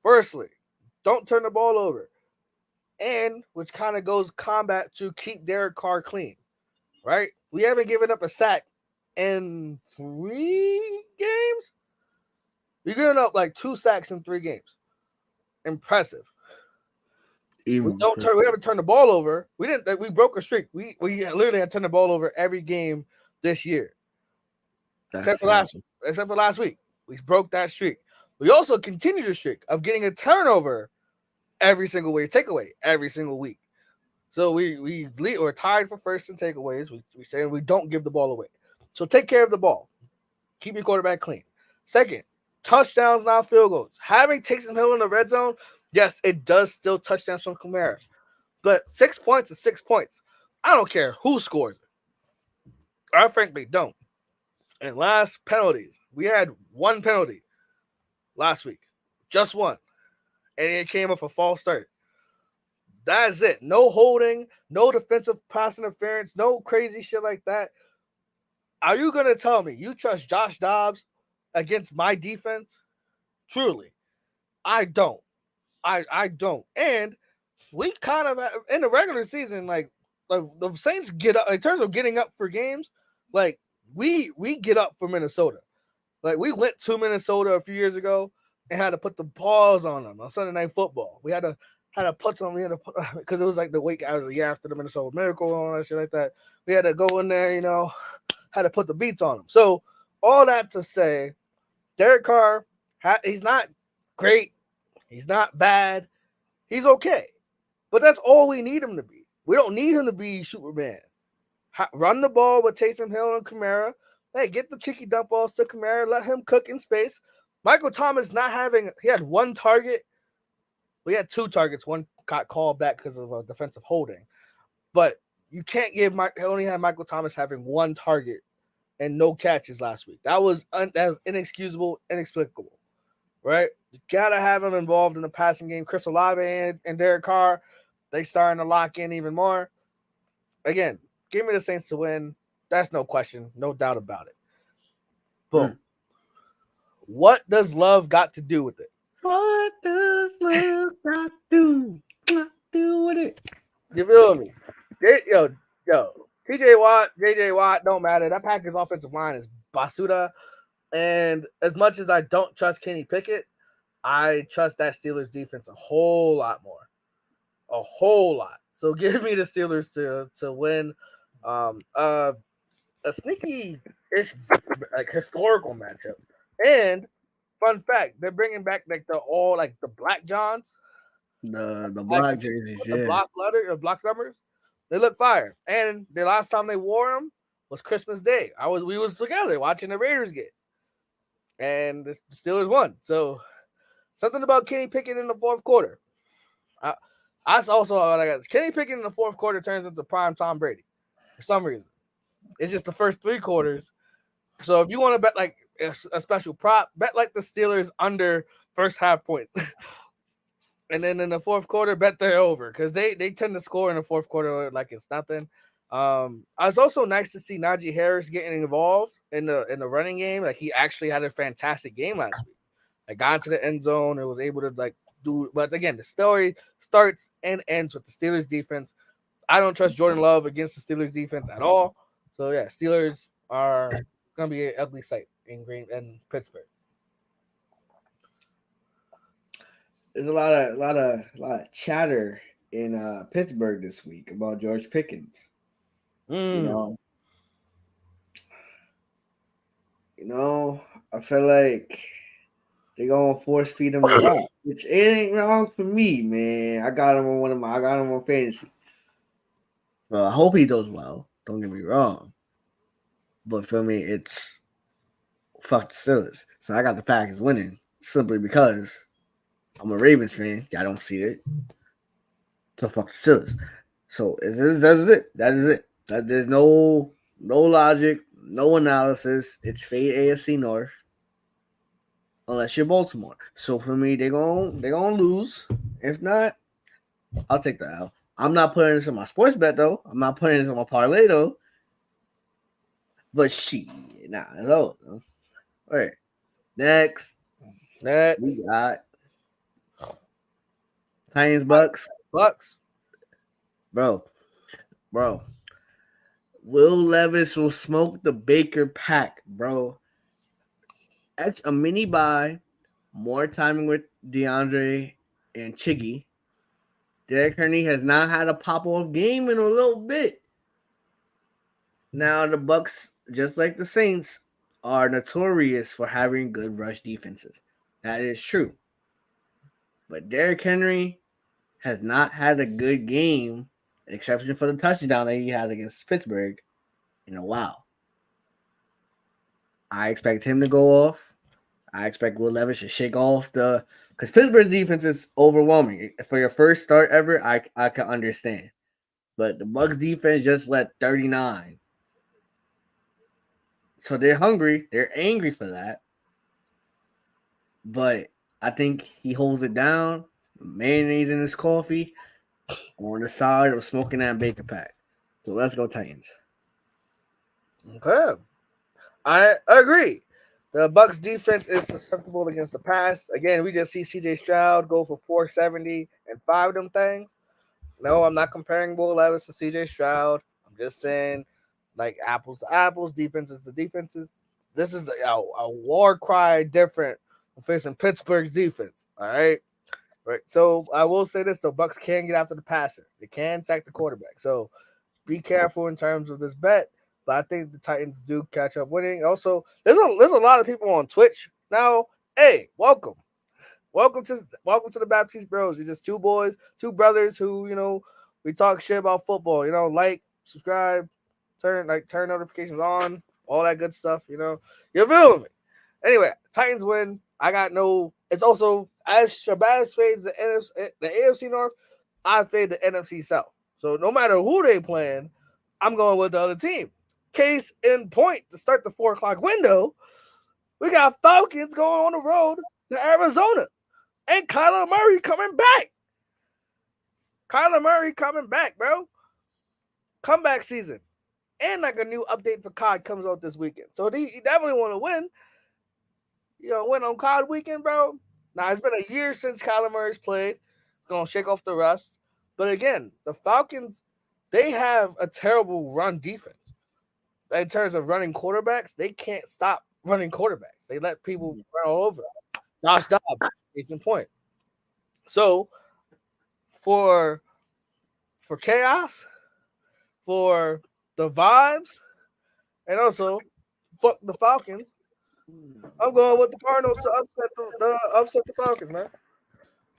Firstly, don't turn the ball over. And which kind of goes combat to keep Derek Carr clean, right? We haven't given up a sack in 3 games. We're giving up like 2 sacks in 3 games. Impressive. We haven't turned the ball over. We broke a streak. We literally had turned the ball over every game this year. Except for last week. We broke that streak. We also continue the streak of getting a turnover every single way, takeaway every single week. So we're tied for first in takeaways. We say we don't give the ball away. So take care of the ball. Keep your quarterback clean. Second, touchdowns, not field goals. Having Taysom Hill in the red zone, yes, it does still touchdowns from Kamara. But 6 points is 6 points. I don't care who scores it. I frankly don't. And last, penalties. We had 1 penalty last week. Just 1. And it came off a false start. That's it. No holding, no defensive pass interference, no crazy shit like that. Are you going to tell me you trust Josh Dobbs against my defense? Truly, I don't. I don't. And we kind of, in the regular season, like the Saints get up, in terms of getting up for games, like we get up for Minnesota. Like we went to Minnesota a few years ago and had to put the pause on them on Sunday Night Football. We had to put something in because it was like the week out of the year after the Minnesota Miracle and all that shit like that. We had to go in there, had to put the beats on them. So all that to say, Derek Carr, he's not great. He's not bad. He's okay. But that's all we need him to be. We don't need him to be Superman. Run the ball with Taysom Hill and Kamara. Hey, get the cheeky dump balls to Kamara. Let him cook in space. Michael Thomas he had 1 target. We had 2 targets. 1 got called back because of a defensive holding. But you can't only had Michael Thomas having 1 target and no catches last week. That was inexcusable, inexplicable, right? You got to have him involved in the passing game. Chris Olave and Derek Carr, they starting to lock in even more. Again, give me the Saints to win. That's no question. No doubt about it. Boom. What does love got to do with it? What does love got to do with it? You feel me? Yo, TJ Watt, JJ Watt, don't matter. That Packers offensive line is basuda. And as much as I don't trust Kenny Pickett, I trust that Steelers defense a whole lot more. A whole lot. So give me the Steelers to win. A sneaky-ish, like, historical matchup. And fun fact, they're bringing back like the Black Johns, The like black jerseys, the yeah. block numbers. They look fire. And the last time they wore them was Christmas Day. We was together watching the Raiders get, and the Steelers won. So something about Kenny Pickett in the fourth quarter. That's also what I got. Kenny Pickett in the fourth quarter turns into prime Tom Brady for some reason. It's just the first three quarters. So if you want to bet like a special prop, bet like the Steelers under first half points. And then in the fourth quarter, bet they're over because they tend to score in the fourth quarter like it's nothing. It's also nice to see Najee Harris getting involved in the running game. Like, he actually had a fantastic game last week. Like, got into the end zone and was able to like do. But again, the story starts and ends with the Steelers defense. I don't trust Jordan Love against the Steelers defense at all. So yeah, Steelers are it's gonna be an ugly sight in Pittsburgh. There's a lot of chatter in Pittsburgh this week about George Pickens. You know, I feel like they're gonna force feed him the rock, which it ain't wrong for me, man. I got him on fantasy. Well, I hope he does well. Don't get me wrong, but for me, it's fuck the Steelers. So I got the Packers winning simply because I'm a Ravens fan. I don't see it. So fuck the Steelers. So that's it. That is it. There's no logic, no analysis. It's fade AFC North. Unless you're Baltimore. So for me, they're gonna lose. If not, I'll take the L. I'm not putting this in my sports bet though. I'm not putting this on my parlay though. But shit, nah, it's over. All right. Next. We got Titans Bucks. Bro. Will Levis will smoke the Baker pack, bro. At a mini bye, more timing with DeAndre and Chiggy. Derek Henry has not had a pop-off game in a little bit. Now the Bucks, just like the Saints, are notorious for having good rush defenses. That is true. But Derek Henry has not had a good game, exception for the touchdown that he had against Pittsburgh, in a while. I expect him to go off. I expect Will Levis to shake off because Pittsburgh's defense is overwhelming. For your first start ever, I can understand. But the Bucks defense just let 39. So they're hungry. They're angry for that. But I think he holds it down. Mayonnaise in his coffee on the side of smoking that bacon pack. So let's go Titans. Okay. I agree. The Bucks defense is susceptible against the pass. Again, we just see CJ Stroud go for 470 and 5 of them things. No, I'm not comparing Will Levis to CJ Stroud. I'm just saying, like, apples to apples, defenses to defenses. This is a war cry different from facing Pittsburgh's defense. All right. Right. So I will say this: the Bucks can get after the passer. They can sack the quarterback. So be careful in terms of this bet. But I think the Titans do catch up winning. Also, there's a lot of people on Twitch now. Hey, welcome to the BaptisteBros. You're just two boys, two brothers who we talk shit about football. Like, subscribe, turn notifications on, all that good stuff. You feel me? Anyway, Titans win. I got no. It's also as Shabazz fades the AFC North. I fade the NFC South. So no matter who they playing, I'm going with the other team. Case in point, to start the 4:00 window, we got Falcons going on the road to Arizona. And Kyler Murray coming back. Bro. Comeback season. And like a new update for COD comes out this weekend. So he definitely want to win. win on COD weekend, bro. Now it's been a year since Kyler Murray's played. It's gonna shake off the rust. But again, the Falcons, they have a terrible run defense. In terms of running quarterbacks, they can't stop running quarterbacks. They let people run all over. Josh Dobbs, case in point. So for chaos, for the vibes, and also fuck the Falcons, I'm going with the Cardinals to upset the Falcons, man.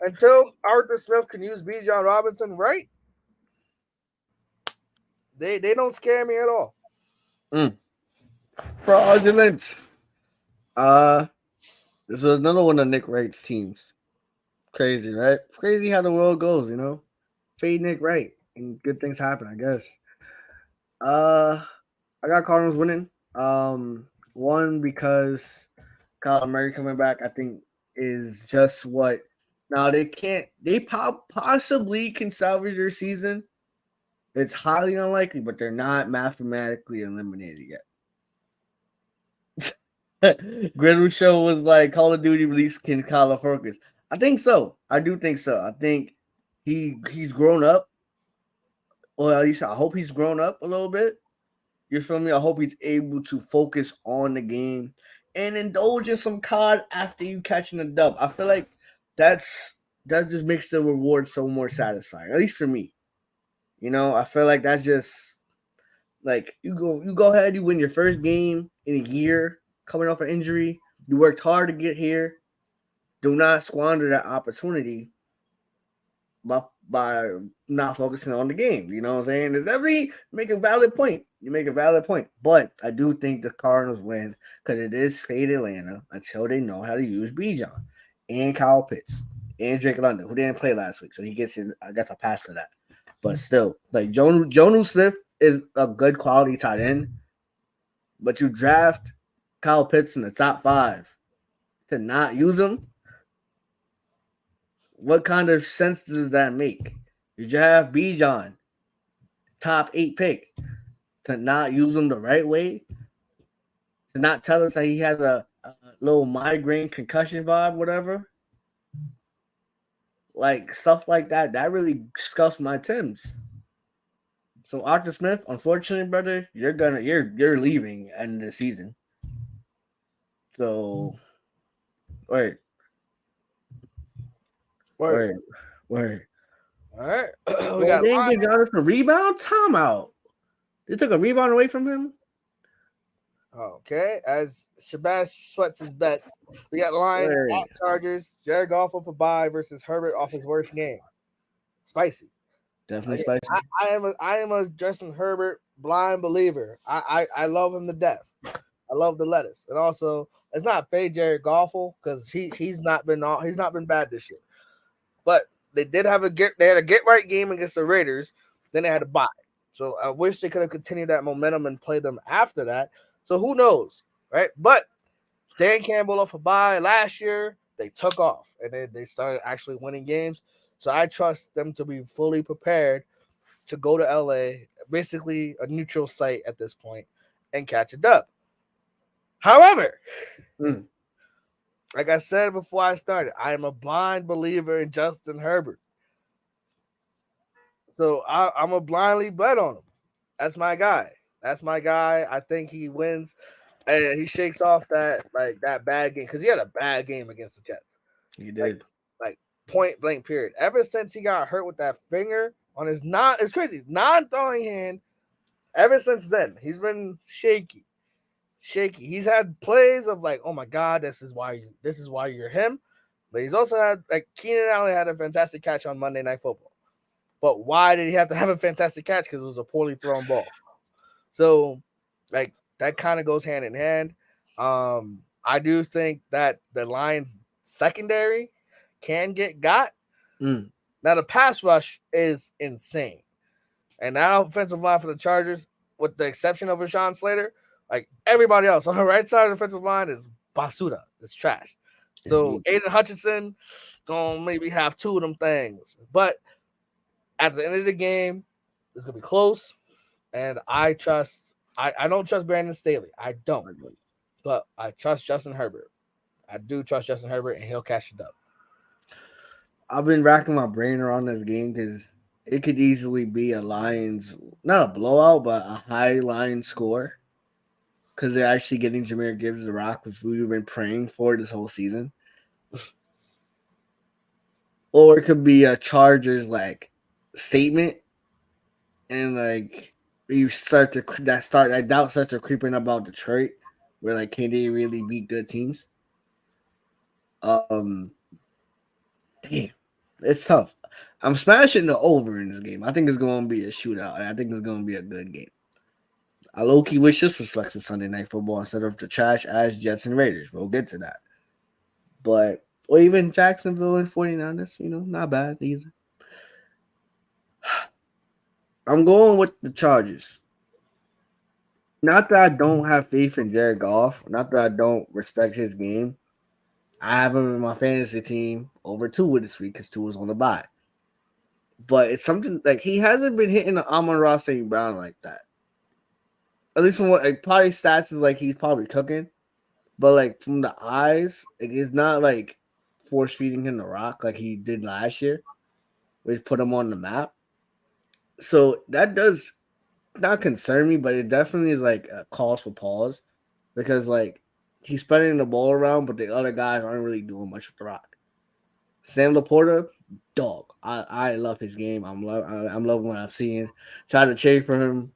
Until Arthur Smith can use B. John Robinson right, they don't scare me at all. Fraudulent. This is another one of Nick Wright's teams. Crazy, right? Crazy how the world goes, Fade Nick Wright and good things happen, I guess. I got Cardinals winning. One because Kyler Murray coming back, I think, is just what. Now they possibly can salvage their season. It's highly unlikely, but they're not mathematically eliminated yet. Griddle Show was like Call of Duty release can Kyler focus. I think so. I do think so. I think he's grown up. Or at least I hope he's grown up a little bit. You feel me? I hope he's able to focus on the game and indulge in some COD after you catching a dub. I feel like that just makes the reward so more satisfying. At least for me. I feel like that's just like you go ahead, you win your first game in a year, coming off an injury. You worked hard to get here. Do not squander that opportunity by not focusing on the game. You know what I'm saying? You make a valid point. You make a valid point. But I do think the Cardinals win because it is fade Atlanta until they know how to use Bijan and Kyle Pitts and Drake London, who didn't play last week. So he gets in, I guess, a pass for that. But still, like Jonnu Smith is a good quality tight end, but you draft Kyle Pitts in the top 5 to not use him. What kind of sense does that make? You draft Bijan, top 8 pick, to not use him the right way, to not tell us that he has a little migraine concussion vibe, whatever. Like stuff like that really scuffs my Tims. So Arthur Smith, unfortunately, brother, you're leaving end of the season. So wait. Word. All right. We got they didn't give a rebound timeout. They took a rebound away from him. Okay, as Shabazz sweats his bets, we got Lions at Chargers. Jared Goff off a bye versus Herbert off his worst game. Spicy, definitely spicy. I am a Justin Herbert blind believer. I love him to death. I love the lettuce, and also it's not fade Jared Goff because he's not been bad this year. But they did have a get right game against the Raiders. Then they had a bye, so I wish they could have continued that momentum and played them after that. So who knows, right? But Dan Campbell off a bye last year, they took off and they started actually winning games. So I trust them to be fully prepared to go to LA, basically a neutral site at this point, and catch a dub. However, like I said before I started, I am a blind believer in Justin Herbert. So I'm a blindly bet on him. That's my guy. I think he wins and he shakes off that bad game because he had a bad game against the Jets. He did. Like point blank period. Ever since he got hurt with that finger on his it's crazy, non-throwing hand. Ever since then, he's been shaky. He's had plays of like, oh my God, this is why you're him. But he's also had like Keenan Allen had a fantastic catch on Monday Night Football. But why did he have to have a fantastic catch? Because it was a poorly thrown ball. So, like, that kind of goes hand in hand. I do think that the Lions secondary can get got. Now, the pass rush is insane. And that offensive line for the Chargers, with the exception of Rashawn Slater, like everybody else on the right side of the offensive line is basura. It's trash. So, Aiden Hutchinson going to maybe have 2 of them things. But at the end of the game, it's going to be close. And I don't trust Brandon Staley. I don't. But I trust Justin Herbert. I do trust Justin Herbert, and he'll catch it up. I've been racking my brain around this game because it could easily be a Lions, not a blowout, but a high Lions score. Because they're actually getting Jahmyr Gibbs the rock, which we've been praying for this whole season. Or it could be a Chargers like statement, and like you start to that doubt starts to creeping about Detroit, where like can they really beat good teams? Um, damn, it's tough. I'm smashing the over in this game. I think it's going to be a shootout, and I think it's going to be a good game. I low key wish this was flexing Sunday Night Football instead of the trash ass Jets and Raiders. We'll get to that. But or even Jacksonville and 49ers, not bad either. I'm going with the Chargers. Not that I don't have faith in Jared Goff, not that I don't respect his game. I have him in my fantasy team over Tua this week because Tua's on the bye. But it's something like he hasn't been hitting the Amon-Ra St. Brown like that. At least from what probably stats is like he's probably cooking. But like from the eyes, it's not like force feeding him the rock like he did last year, which put him on the map. So that does not concern me, but it definitely is like a cause for pause because like he's spreading the ball around, but the other guys aren't really doing much with the rock. Sam Laporta, dog. I love his game. I'm loving what I've seen. Tried to trade for him,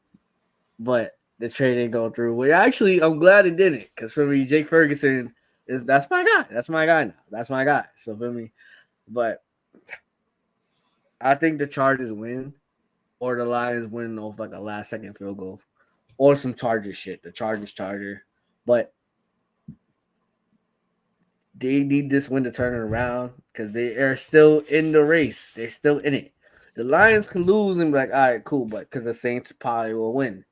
but the trade didn't go through. Well, actually, I'm glad it didn't because for me, Jake Ferguson that's my guy. That's my guy now. That's my guy. So for me, but I think the Chargers win, or the Lions win off like a last second field goal, or some Chargers shit. The Charger, but they need this win to turn it around because they are still in the race. They're still in it. The Lions can lose and be like, all right, cool, but because the Saints probably will win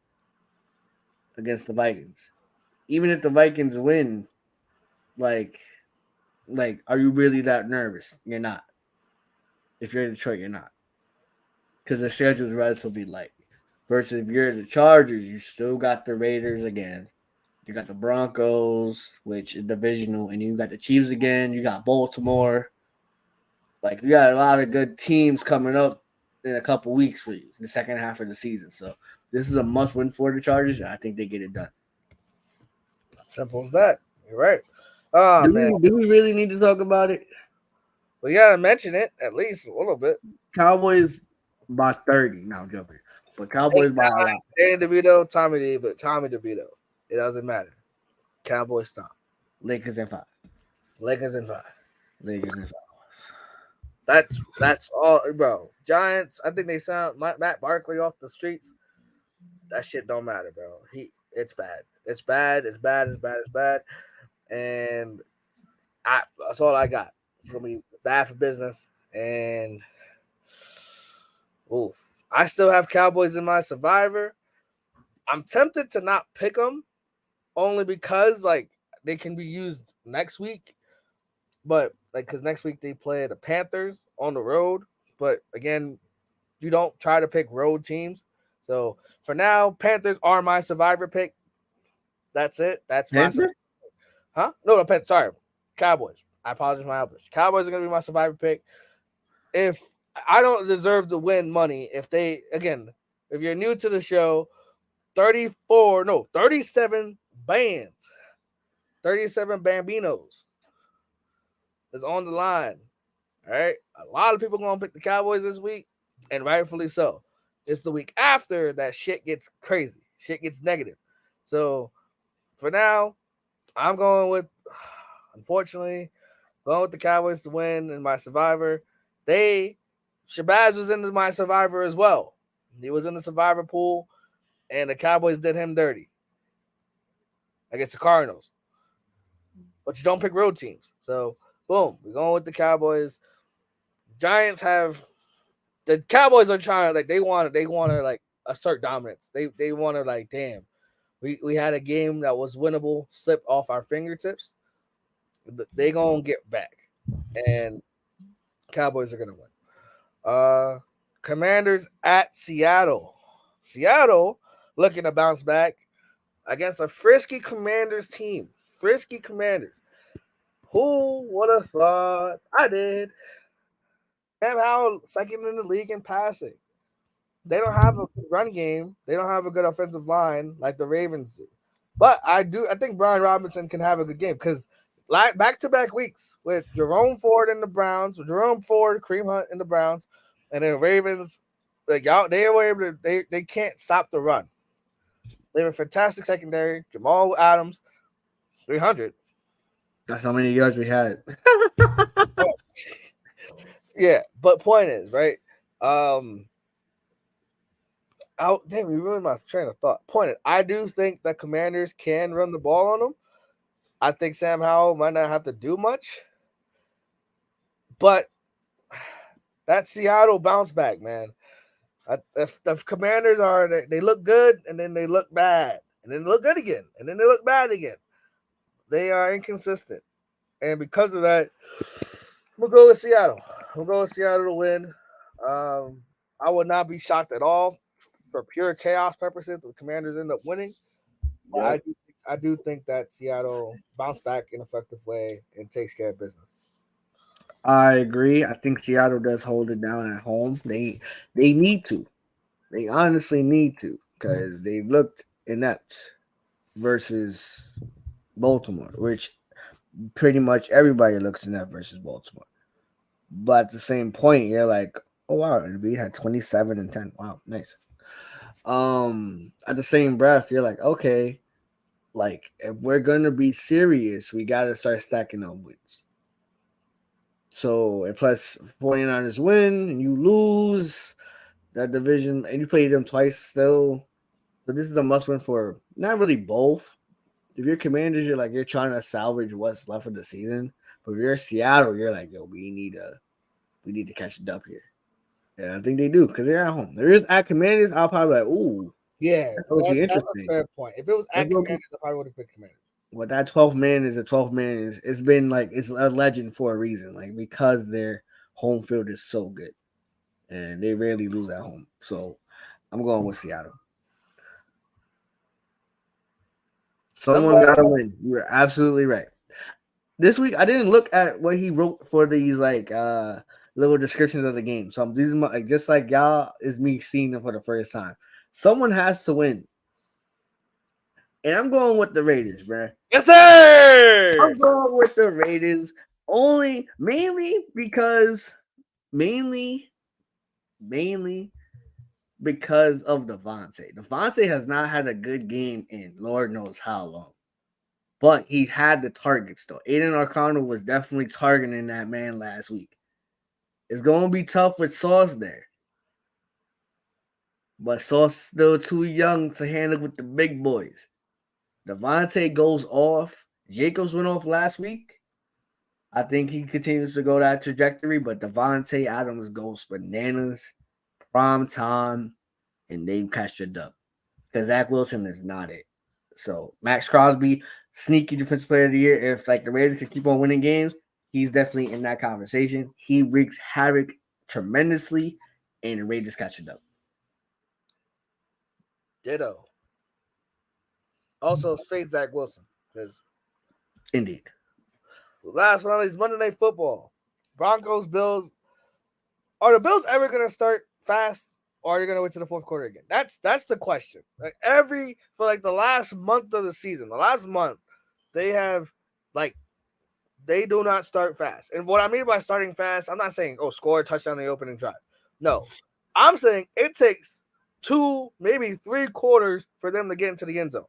against the Vikings. Even if the Vikings win, like, are you really that nervous? You're not. If you're in Detroit, you're not. Because the schedule is relatively light. Versus if you're the Chargers, you still got the Raiders again. You got the Broncos, which is divisional, and you got the Chiefs again. You got Baltimore. Like, you got a lot of good teams coming up in a couple weeks for you in the second half of the season. So this is a must-win for the Chargers, and I think they get it done. Simple as that. You're right. Oh, man. Do we really need to talk about it? We got to mention it at least a little bit. Cowboys by 30. No, I'm joking. But Cowboys by a lot. Danny DeVito, Tommy DeVito. It doesn't matter. Cowboys stop. Lakers in 5. Lakers in 5. Lakers in 5. That's all, bro. Giants, I think they sound Matt Barkley off the streets. That shit don't matter, bro. It's bad. It's bad. It's bad. It's bad. It's bad. And that's all I got. It's gonna be bad for business. And oof. I still have Cowboys in my survivor. I'm tempted to not pick them only because like they can be used next week. But like because next week they play the Panthers on the road. But again, you don't try to pick road teams. So for now, Panthers are my survivor pick. That's it. That's Panthers? Huh? No, sorry. Cowboys. I apologize, my Cowboys. Cowboys are gonna be my survivor pick. If I don't deserve to win money, if you're new to the show, 37 bands, 37 Bambinos is on the line. All right. A lot of people going to pick the Cowboys this week, and rightfully so. It's the week after that shit gets crazy. Shit gets negative. So for now, I'm going with, unfortunately, going with the Cowboys to win in my survivor. Shabazz was in my survivor as well. He was in the survivor pool, and the Cowboys did him dirty against the Cardinals. But you don't pick road teams. So, boom, we're going with the Cowboys. The Cowboys are trying to, like, they want to like assert dominance. They want to, like, damn, we had a game that was winnable, slipped off our fingertips. They gonna get back, and Cowboys are gonna win. Commanders at Seattle. Seattle looking to bounce back against a frisky Commanders team. Frisky Commanders, Who would have thought? I did. Sam Howell, second in the league in passing. They don't have a good run game. They don't have a good offensive line like the Ravens do. But I think Brian Robinson can have a good game because back-to-back weeks with Jerome Ford in the Browns, Jerome Ford, Kareem Hunt in the Browns, and then Ravens, like y'all, they were able to. They can't stop the run. They have a fantastic secondary. Jamal Adams, 300. That's how many yards we had. Yeah, but point is, right? Damn, you ruined my train of thought. Point is, I do think the Commanders can run the ball on them. I think Sam Howell might not have to do much, but that Seattle bounce back, man. If the Commanders they look good and then they look bad and then they look good again and then they look bad again. They are inconsistent, and because of that, we'll go with Seattle. We'll go with Seattle to win. I would not be shocked at all for pure chaos purposes. The Commanders end up winning. But I do think that Seattle bounced back in an effective way and takes care of business. I agree. I think Seattle does hold it down at home. They need to. They honestly need to because they've looked inept versus Baltimore, which pretty much everybody looks inept versus Baltimore. But at the same point, you're like, oh wow, and we had 27 and 10. Wow, nice. At the same breath, you're like, okay, like if we're gonna be serious, we gotta start stacking up wins. So and plus 49ers win and you lose that division and you play them twice still. So this is a must win for not really both. If you're Commanders, you're like you're trying to salvage what's left of the season. But if you're Seattle, you're like, yo, we need to catch it up here. And I think they do because they're at home. There is at Commanders, I'll probably like, ooh, yeah, that would be interesting. That's a fair point. If it was at Commanders, I probably would have picked Commanders. What that 12th man is a 12th man is it's been like it's a legend for a reason, like because their home field is so good and they rarely lose at home. So I'm going with Seattle. Someone gotta win. You're absolutely right. This week I didn't look at what he wrote for these like little descriptions of the game. So these are like just like y'all is me seeing them for the first time. Someone has to win. And I'm going with the Raiders, bro. Yes, sir. I'm going with the Raiders mainly because of Devontae. Devontae has not had a good game in Lord knows how long. But he had the targets, though. Aiden O'Connell was definitely targeting that man last week. It's going to be tough with Sauce there. But Sauce still too young to handle with the big boys. Devontae goes off. Jacobs went off last week. I think he continues to go that trajectory, but Devontae Adams goes bananas, prime time, and they catch the dub. Because Zach Wilson is not it. So Max Crosby, sneaky defensive player of the year. If like the Raiders could keep on winning games, he's definitely in that conversation. He wreaks havoc tremendously, and the Raiders catch it up. Ditto. Also, fade Zach Wilson because indeed. Last but not least, Monday Night Football, Broncos, Bills. Are the Bills ever going to start fast, or are you going to wait to the fourth quarter again? That's the question. Like for the last month of the season, the last month, they have they do not start fast. And what I mean by starting fast, I'm not saying score a touchdown in the opening drive. No, I'm saying it takes 2, maybe 3 quarters for them to get into the end zone.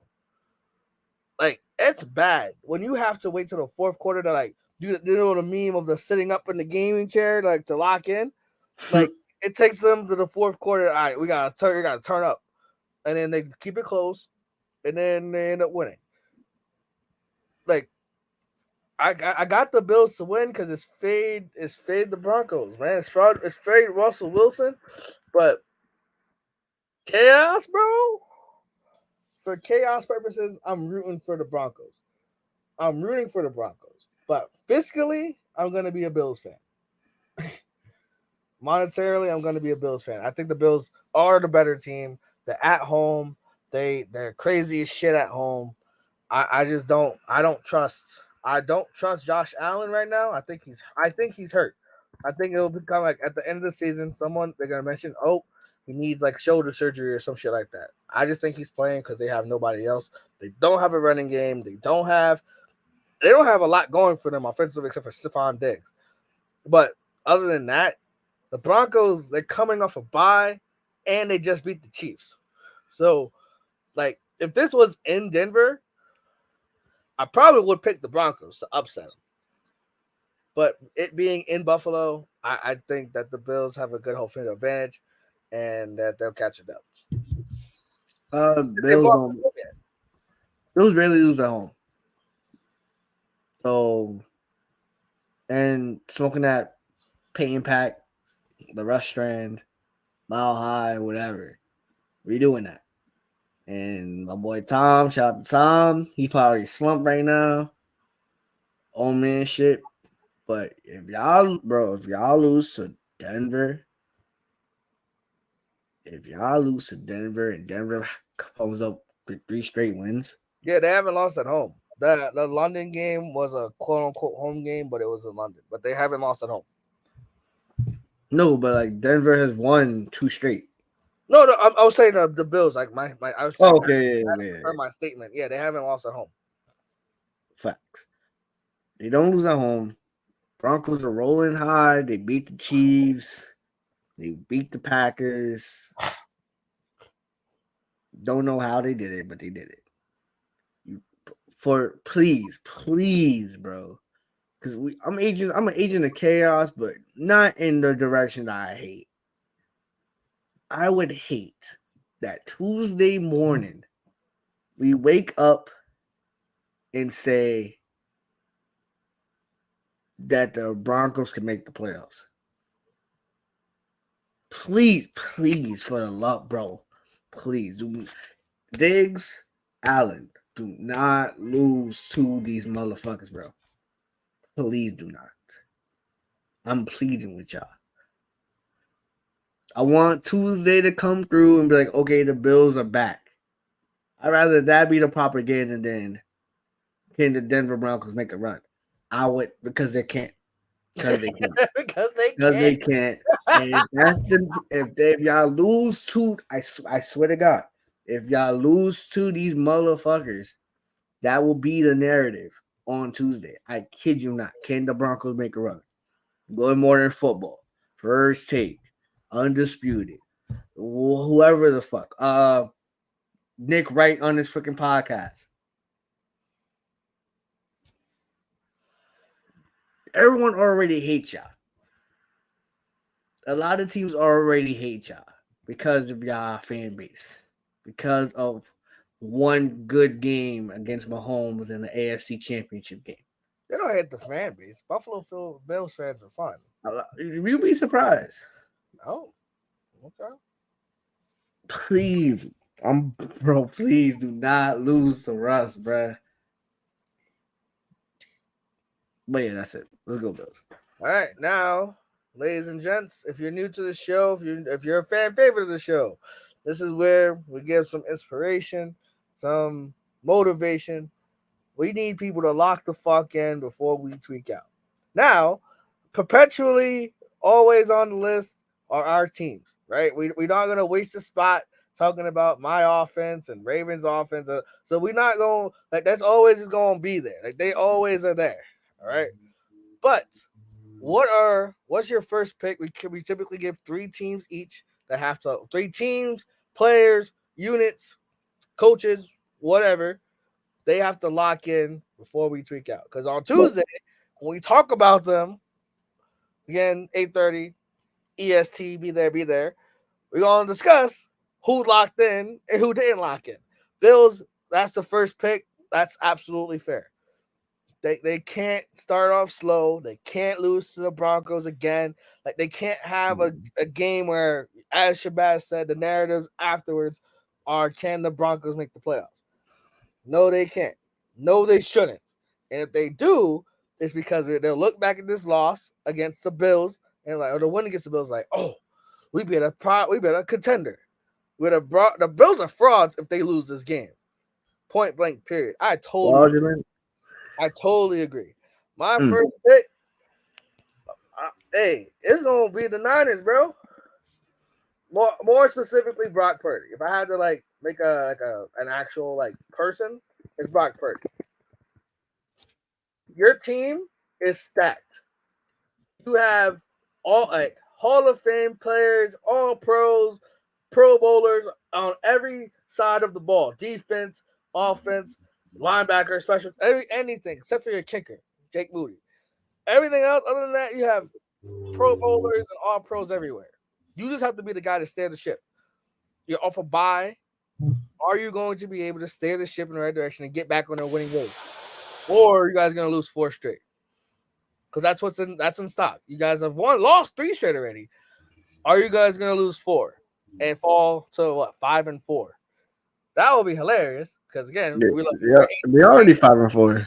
Like, it's bad when you have to wait till the fourth quarter to do the meme of the sitting up in the gaming chair to lock in. Like, it takes them to the fourth quarter. All right, we gotta turn up, and then they keep it close, and then they end up winning. Like, I got the Bills to win because it's fade the Broncos, man. It's fade Russell Wilson, but chaos, bro. For chaos purposes, I'm rooting for the Broncos. But fiscally, I'm going to be a Bills fan. Monetarily, I'm going to be a Bills fan. I think the Bills are the better team. They're at home. They're crazy as shit at home. I don't trust I don't trust Josh Allen right now. I think he's hurt. I think it'll become like at the end of the season, someone they're gonna mention, oh, he needs like shoulder surgery or some shit like that. I just think he's playing because they have nobody else. They don't have a running game. They don't have a lot going for them offensively except for Stephon Diggs. But other than that, the Broncos, they're coming off a bye and they just beat the Chiefs. So, like, if this was in Denver, I probably would pick the Broncos to upset them. But it being in Buffalo, I think that the Bills have a good home field advantage and that they'll catch it up. Bills rarely lose at home. So, and smoking that Peyton Pack, the Rush Strand, Mile High, whatever. We doing that. And my boy Tom, shout out to Tom. He probably slumped right now. Old man shit. But if y'all lose to Denver, and Denver comes up with 3 straight wins. Yeah, they haven't lost at home. The London game was a quote unquote home game, but it was in London. But they haven't lost at home. No, but like Denver has won 2 straight. No, I was saying the Bills. Like my I was trying to my statement. Yeah, they haven't lost at home. Facts. They don't lose at home. Broncos are rolling high. They beat the Chiefs. They beat the Packers. Don't know how they did it, but they did it. Please, bro. Because I'm an agent of chaos, but not in the direction that I hate. I would hate that Tuesday morning we wake up and say that the Broncos can make the playoffs. Please, for the love, bro. Please. Diggs, Allen, do not lose to these motherfuckers, bro. Please do not. I'm pleading with y'all. I want Tuesday to come through and be like, okay, the Bills are back. I'd rather that be the propaganda than can the Denver Broncos make a run. I would, because they can't. Because they can't. And if y'all lose to, I swear to God, if y'all lose to these motherfuckers, that will be the narrative on Tuesday. I kid you not. Can the Broncos make a run? Good Morning Football, First Take, Undisputed, whoever the fuck. Nick Wright on this freaking podcast. Everyone already hates y'all. A lot of teams already hate y'all because of y'all fan base. Because of one good game against Mahomes in the AFC Championship game. They don't hate the fan base. Buffalo Bills fans are fun. You'd be surprised. Oh, okay. Please, please do not lose to Russ, bro. But yeah, that's it. Let's go, Bills. All right, now, ladies and gents, if you're new to the show, if you're a fan favorite of the show, this is where we give some inspiration, some motivation. We need people to lock the fuck in before we tweak out. Now, perpetually, always on the list are our teams, right? We're not going to waste a spot talking about my offense and Ravens offense. So we're not going, like, that's always going to be there. Like, they always are there, all right? But what's your first pick? We typically give 3 teams each that have to, 3 teams, players, units, coaches, whatever. They have to lock in before we tweak out. Because on Tuesday, when we talk about them, again, 8:30, EST, be there. We're going to discuss who locked in and who didn't lock in. Bills, that's the first pick. That's absolutely fair. They can't start off slow. They can't lose to the Broncos again. Like, they can't have a game where, as Shabazz said, the narratives afterwards are, can the Broncos make the playoffs? No, they can't. No, they shouldn't. And if they do, it's because they'll look back at this loss against the Bills and or the win against the Bills, like, oh, we beat a contender. The Bills are frauds if they lose this game. Point blank, period. I told you. I totally agree. My first pick, hey, it's gonna be the Niners, bro. More specifically, Brock Purdy. If I had to like make an actual like person, it's Brock Purdy. Your team is stacked. You have all like Hall of Fame players, all pros, Pro Bowlers on every side of the ball. Defense, offense, linebacker, special, anything except for your kicker, Jake Moody. Everything else, other than that, you have Pro Bowlers and all pros everywhere. You just have to be the guy to steer the ship. You're off a bye. Are you going to be able to steer the ship in the right direction and get back on a winning way? Or are you guys going to lose 4 straight? Because that's in stock. You guys have lost 3 straight already. Are you guys going to lose 4 and fall to what, 5-4? That would be hilarious. Because again, they're already 5-4.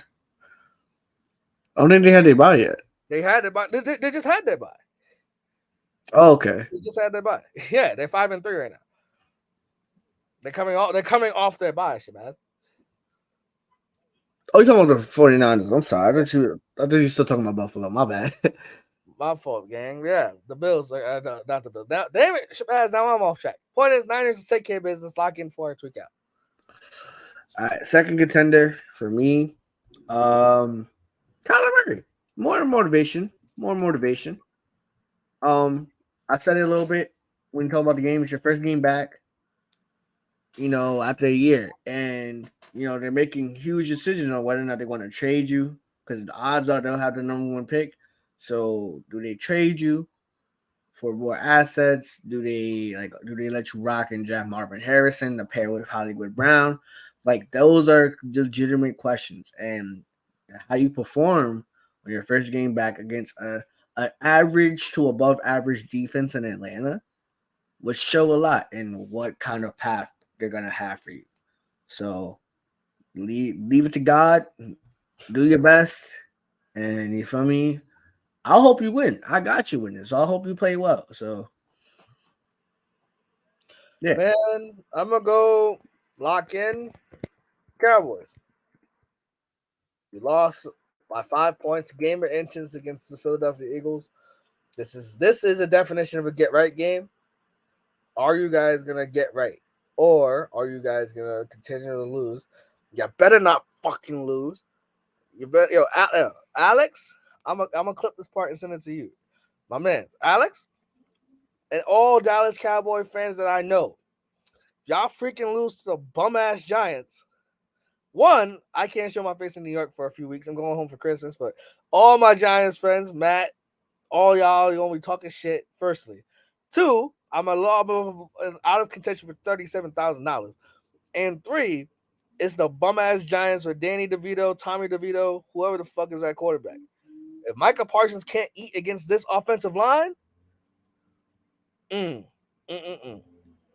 I don't think they had their bye yet. They had their bye. They just had their bye. Oh, okay. They just had their bye. Yeah, they're 5-3 right now. They're coming off their bye, Shabazz. Oh, you're talking about the 49ers. I'm sorry. I thought you were still talking about Buffalo. My bad. My fault, gang. Yeah, the Bills. Not the Bills. Now, damn it, Shabazz. Now I'm off track. Point is, Niners take care of business. Lock in for a tweak out. All right, second contender for me, Kyler Murray. More motivation. I said it a little bit when you talk about the game. It's your first game back, after a year. And, they're making huge decisions on whether or not they want to trade you because the odds are they'll have the number 1 pick. So do they trade you for more assets? Do they let you rock and draft Marvin Harrison to pair with Hollywood Brown? Like, those are legitimate questions. And how you perform on your first game back against an average to above average defense in Atlanta would show a lot in what kind of path they're going to have for you. So leave it to God. Do your best. And you feel me? I'll hope you win. I got you in this. So I hope you play well. So, yeah. Man, I'm going to go lock in Cowboys. You lost by 5 points, game of inches against the Philadelphia Eagles. This is a definition of a get right game. Are you guys gonna get right, or are you guys gonna continue to lose? You better not fucking lose. You better, Alex. I'm gonna clip this part and send it to you, my man, Alex, and all Dallas Cowboy fans that I know. Y'all freaking lose to the bum ass Giants. One, I can't show my face in New York for a few weeks. I'm going home for Christmas, but all my Giants friends, Matt, all y'all, you're gonna be talking shit. Firstly, 2, I'm out of contention for $37,000, and 3, it's the bum ass Giants with Danny DeVito, Tommy DeVito, whoever the fuck is that quarterback. If Micah Parsons can't eat against this offensive line,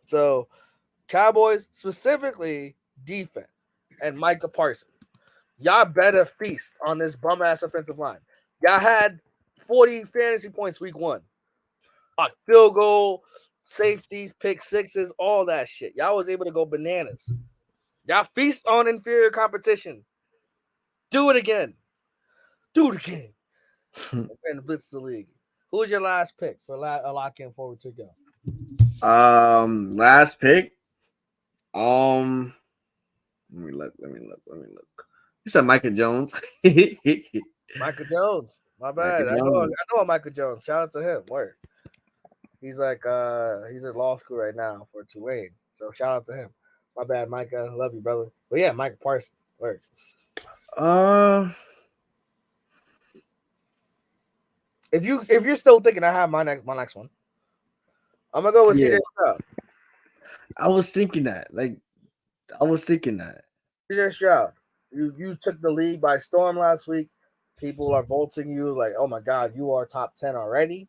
So, Cowboys specifically defense and Micah Parsons. Y'all better feast on this bum ass offensive line. Y'all had 40 fantasy points week 1. Field goal, safeties, pick sixes, all that shit. Y'all was able to go bananas. Y'all feast on inferior competition. Do it again. And blitz the league. Who was your last pick for a lock in forward to go? Last pick. Let me look. You said Micah Jones. Michael Jones. My bad. I know Michael Jones. Shout out to him. Word. He's like he's in law school right now for Tulane. So shout out to him. My bad, Micah. Love you, brother. But yeah, Micah Parsons. Word. If you're still thinking, I have my next one. I'm gonna go with CJ Stroud. I was thinking that. CJ Stroud. You took the league by storm last week. People are vaulting you like, oh my God, you are top 10 already.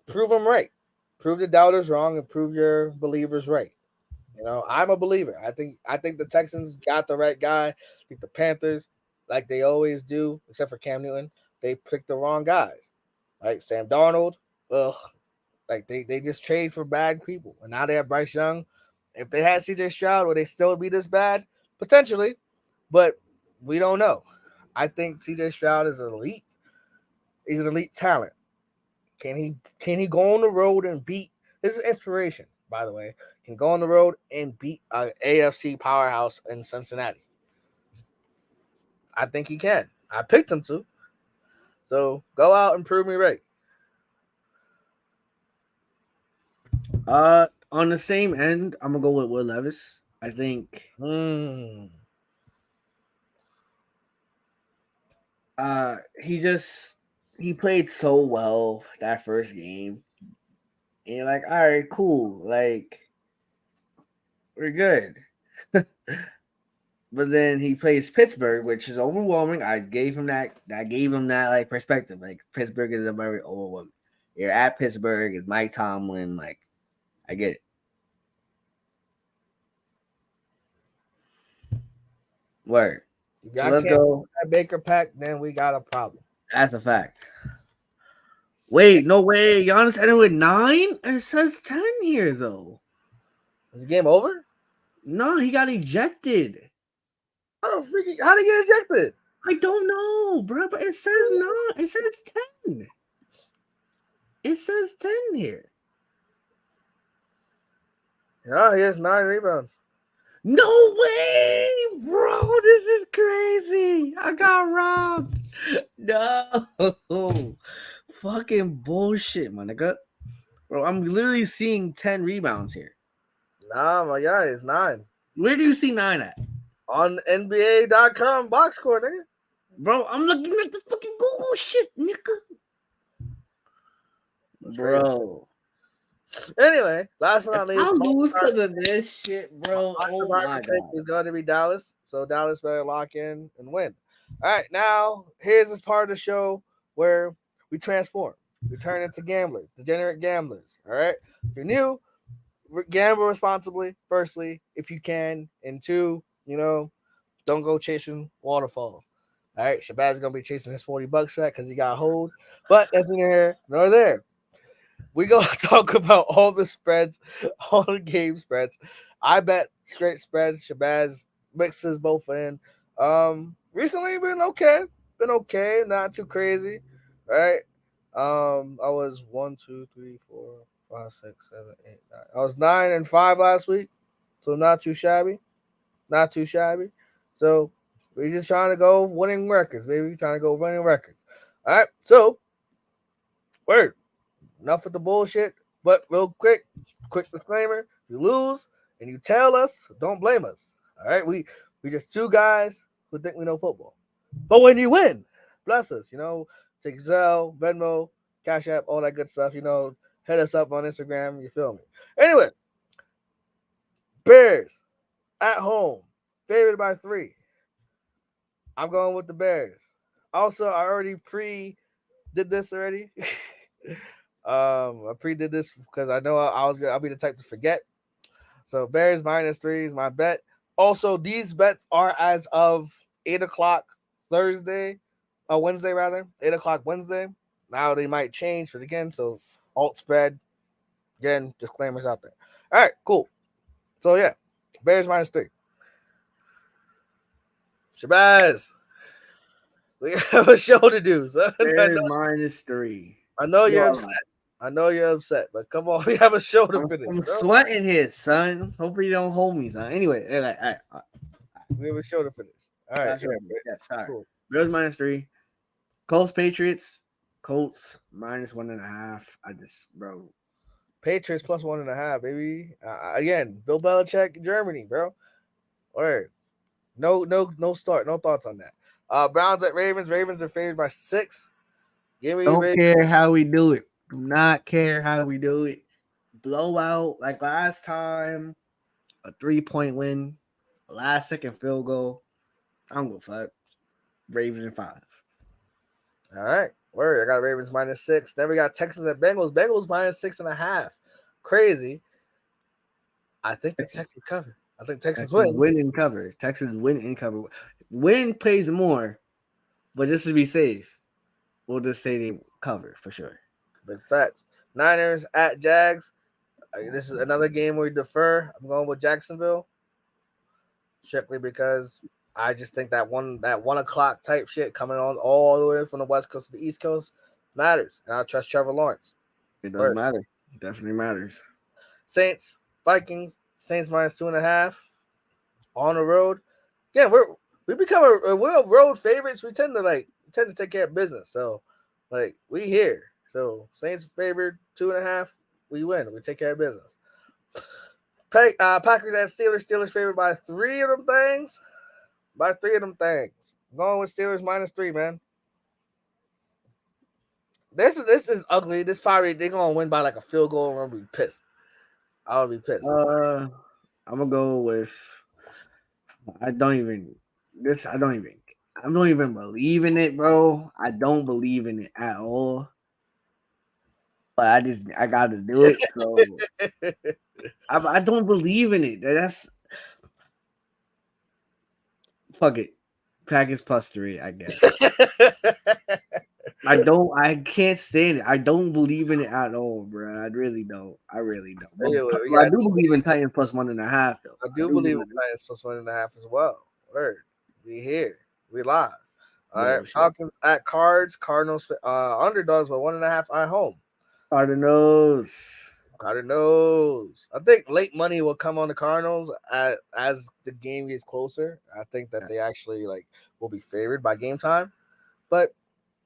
Prove them right. Prove the doubters wrong and prove your believers right. I'm a believer. I think the Texans got the right guy. I think the Panthers, like they always do, except for Cam Newton, they picked the wrong guys. Like Sam Darnold, like they just trade for bad people. And now they have Bryce Young. If they had CJ Stroud, would they still be this bad? Potentially, but we don't know. I think CJ Stroud is elite. He's an elite talent. Can he go on the road and beat? This is inspiration, by the way. Can go on the road and beat an AFC powerhouse in Cincinnati? I think he can. I picked him to. So go out and prove me right. On the same end, I'm gonna go with Will Levis. I think Hmm. he played so well that first game. And you're like, all right, cool. Like, we're good. But then he plays Pittsburgh, which is overwhelming. I gave him that. I gave him that like perspective. Like Pittsburgh is a very overwhelming. You're at Pittsburgh. It's Mike Tomlin. Like I get it. Word. You So got let's can't go. that Baker pack, then we got a problem. That's a fact. Wait, no way. Giannis ended with 9. It says 10 here though. Is the game over? No, he got ejected. How did he get ejected? I don't know, bro. But it says 9. It says 10. It says 10 here. Yeah, he has 9 rebounds. No way, bro. This is crazy. I got robbed. No. Fucking bullshit, my nigga. Bro, I'm literally seeing 10 rebounds here. Nah, my guy is 9. Where do you see 9 at? On NBA.com box score, nigga. Bro, I'm looking at the fucking Google shit, nigga. That's Bro. crazy. Anyway, last but not least, I'll lose because of this shit, bro. Oh my pick god. is going to be Dallas. So Dallas better lock in and win. All right, now here's this part of the show where we transform. We turn into gamblers, degenerate gamblers. All right. If you're new, gamble responsibly, firstly, if you can. And 2, don't go chasing waterfalls. All right. Shabazz is going to be chasing his $40 back because he got hold. But that's neither here nor there. We go talk about all the spreads, all the game spreads. I bet straight spreads. Shabazz mixes both in. Recently been okay, not too crazy, right? I was 1, 2, 3, 4, 5, 6, 7, 8, 9. I was 9-5 last week, so not too shabby, not too shabby. So we're just trying to go winning records, baby. Trying to go winning records. All right, so word. Enough with the bullshit. But real quick disclaimer: if you lose and you tell us, don't blame us. All right, we just 2 guys who think we know football. But when you win, bless us. Take Zelle, Venmo, Cash App, all that good stuff. Hit us up on Instagram. You feel me? Anyway, Bears at home, favored by 3. I'm going with the Bears. Also, I already did this already. I pre-did this because I know I'll be the type to forget. So Bears -3 is my bet. Also, these bets are as of 8:00 Wednesday rather, 8:00 Wednesday. Now they might change it again. So alt spread again, disclaimers out there. All right, cool. So yeah, Bears -3. Shabazz, we have a show to do. So Bears -3. I know you're Bro, upset. I know you're upset, but come on, we have a show to finish. I'm bro. sweating here, son. Hopefully you don't hold me, son. Anyway, we have a show to finish. All right, sorry. cool. Bears -3. Colts Patriots. Colts -1.5. Bro. Patriots +1.5, baby. Again, Bill Belichick, Germany, bro. Word. No start. No thoughts on that. Browns at Ravens. Ravens are favored by 6. Give me Don't Ravens. care how we do it. Do not care how we do it. Blowout like last time. A 3-point win. Last second field goal. I don't give a fuck. Ravens in 5. All right. Word. I got Ravens -6. Then we got Texans at Bengals. Bengals -6.5. Crazy. I think the Texans cover. I think Texans win. Win and cover. Texans win and cover. Win pays more, but just to be safe, we'll just say they cover for sure. Big facts. Niners at Jags. This is another game where we defer. I'm going with Jacksonville. Strictly because I just think that 1 o'clock type shit coming on all the way from the West Coast to the East Coast matters, and I trust Trevor Lawrence. It does Word. matter. It definitely matters. Saints, Vikings, Saints -2.5 on the road. Yeah, we become we're road favorites. We tend to take care of business. So, like we here. So Saints favored 2.5. We win. We take care of business. Packers at Steelers. Steelers favored by 3 of them things. By 3 of them things. I'm going with Steelers -3, man. This is ugly. This probably they're gonna win by like a field goal. And I'm gonna be pissed. I'll be pissed. I'm gonna go with. I don't even. This. I don't even. I don't even believe in it, bro. I don't believe in it at all. But I gotta do it. So I don't believe in it. That's fuck it. Packers +3, I guess. I can't stand it. I don't believe in it at all, bro. I really don't. I really don't. Anyway, we But I got do believe in Titans +1.5 though. I do believe in Titans +1.5 as well. Word. We here. We live. All Yo, right. Falcons at Cards. Cardinals underdogs by 1.5 at home. Cardinals. Cardinals. I think late money will come on the Cardinals as the game gets closer. I think that they actually will be favored by game time, but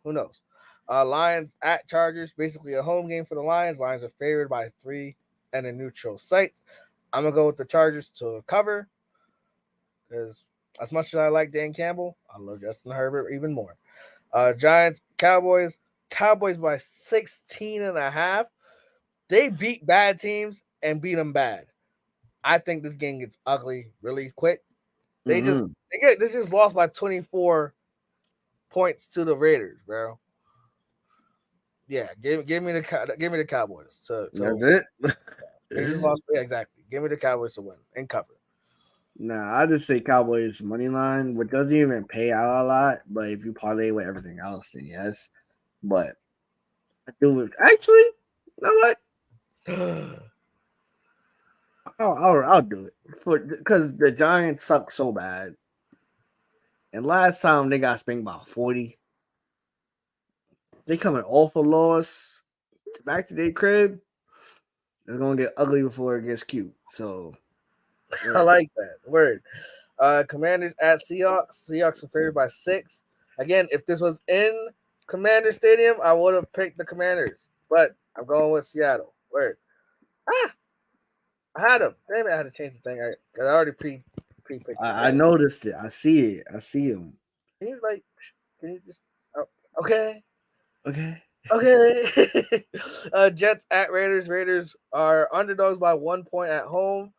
who knows? Lions at Chargers. Basically a home game for the Lions. Lions are favored by 3 and a neutral site. I'm gonna go with the Chargers to cover because as much as I like Dan Campbell, I love Justin Herbert even more. Giants, Cowboys. Cowboys by 16.5. They beat bad teams and beat them bad. I think this game gets ugly really quick. They just lost by 24 points to the Raiders, bro. Yeah, give me the Cowboys. That's it. They just lost. Yeah, exactly. Give me the Cowboys to win and cover. Nah, I just say Cowboys money line, which doesn't even pay out a lot. But if you parlay with everything else, then yes. But I do it. Actually, you know what? I'll do it because the Giants suck so bad. And last time they got spanked by 40. They coming off a loss back to their crib. It's gonna get ugly before it gets cute. So I like that word. Commanders at Seahawks. Seahawks are favored by 6. Again, if this was in Commander Stadium, I would have picked the Commanders, but I'm going with Seattle. Word. I had them. Damn it, I had to change the thing. I already pre-picked. I noticed it. I see it. I see them. Can you just? Oh, okay. Okay. Jets at Raiders. Raiders are underdogs by 1 point at home.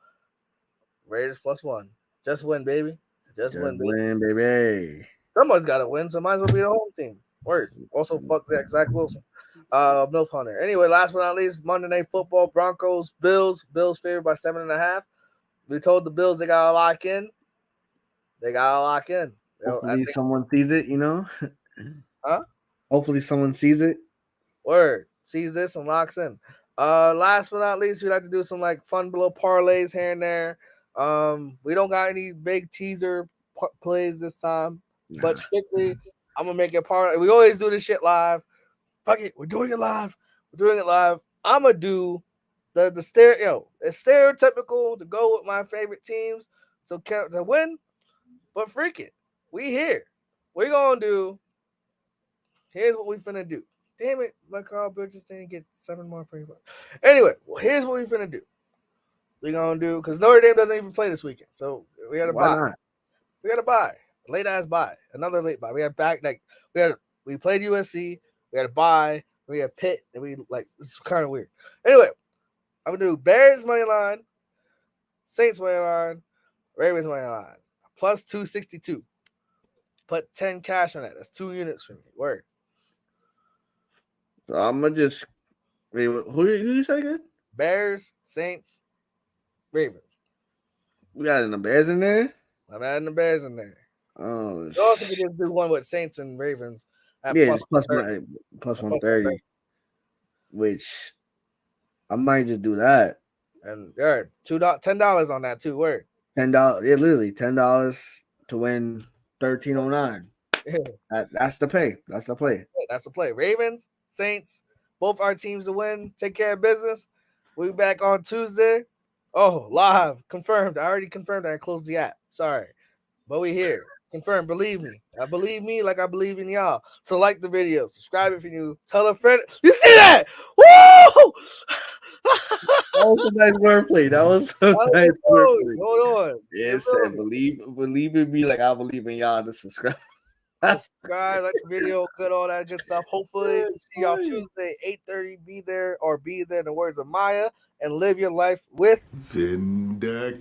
Raiders +1. Just win, baby. Just win, baby. Someone's got to win, so might as well be the home team. Word. Also, fuck Zach Wilson. Milf Hunter. Anyway, last but not least, Monday Night Football, Broncos, Bills. Bills favored by 7.5. We told the Bills they got to lock in. Hopefully someone sees it, Huh? Hopefully someone sees it. Word. Sees this and locks in. Last but not least, we like to do some fun little parlays here and there. We don't got any big teaser plays this time, but strictly, I'm gonna make it parlay. We always do this shit live. Fuck it, we're doing it live. I'm gonna do the it's stereotypical to go with my favorite teams to win, but freak it, we here. We're gonna do. Here's what we finna do. Damn it, my Carl Bridges didn't get 7 more free bucks. Anyway, here's what we finna do. We're gonna do because Notre Dame doesn't even play this weekend, so we gotta buy. Not? We gotta buy late ass buy, another late buy. We had we played USC. We had to buy. We had Pitt, and it's kind of weird. Anyway, I'm gonna do Bears money line, Saints money line, Ravens money line, +262. Put 10 cash on that. That's 2 units for me. Word. So I'm gonna just who you say again? Bears, Saints, Ravens. We got the Bears in there. I'm adding the Bears in there. Oh, You also could just do one with Saints and Ravens. At it's plus 130, which I might just do that. And $10 on that too. Word. $10. Yeah, literally $10. to win 1309. That's the pay. That's the play. That's the play. Ravens, Saints, both our teams to win. Take care of business. We'll be back on Tuesday. Oh, live. Confirmed. I already confirmed I closed the app. Sorry. But we here. Confirmed. Believe me. I believe me like I believe in y'all. So like the video. Subscribe if you're new. Tell a friend. You see that? Woo! That was a nice wordplay. That was a nice wordplay. Hold on. Yeah, it said believe in me like I believe in y'all to subscribe. Subscribe, like the video, good, all that good stuff. Hopefully, see y'all Tuesday, 8:30. Be there or be there, in the words of Maya, and live your life with Vindicate.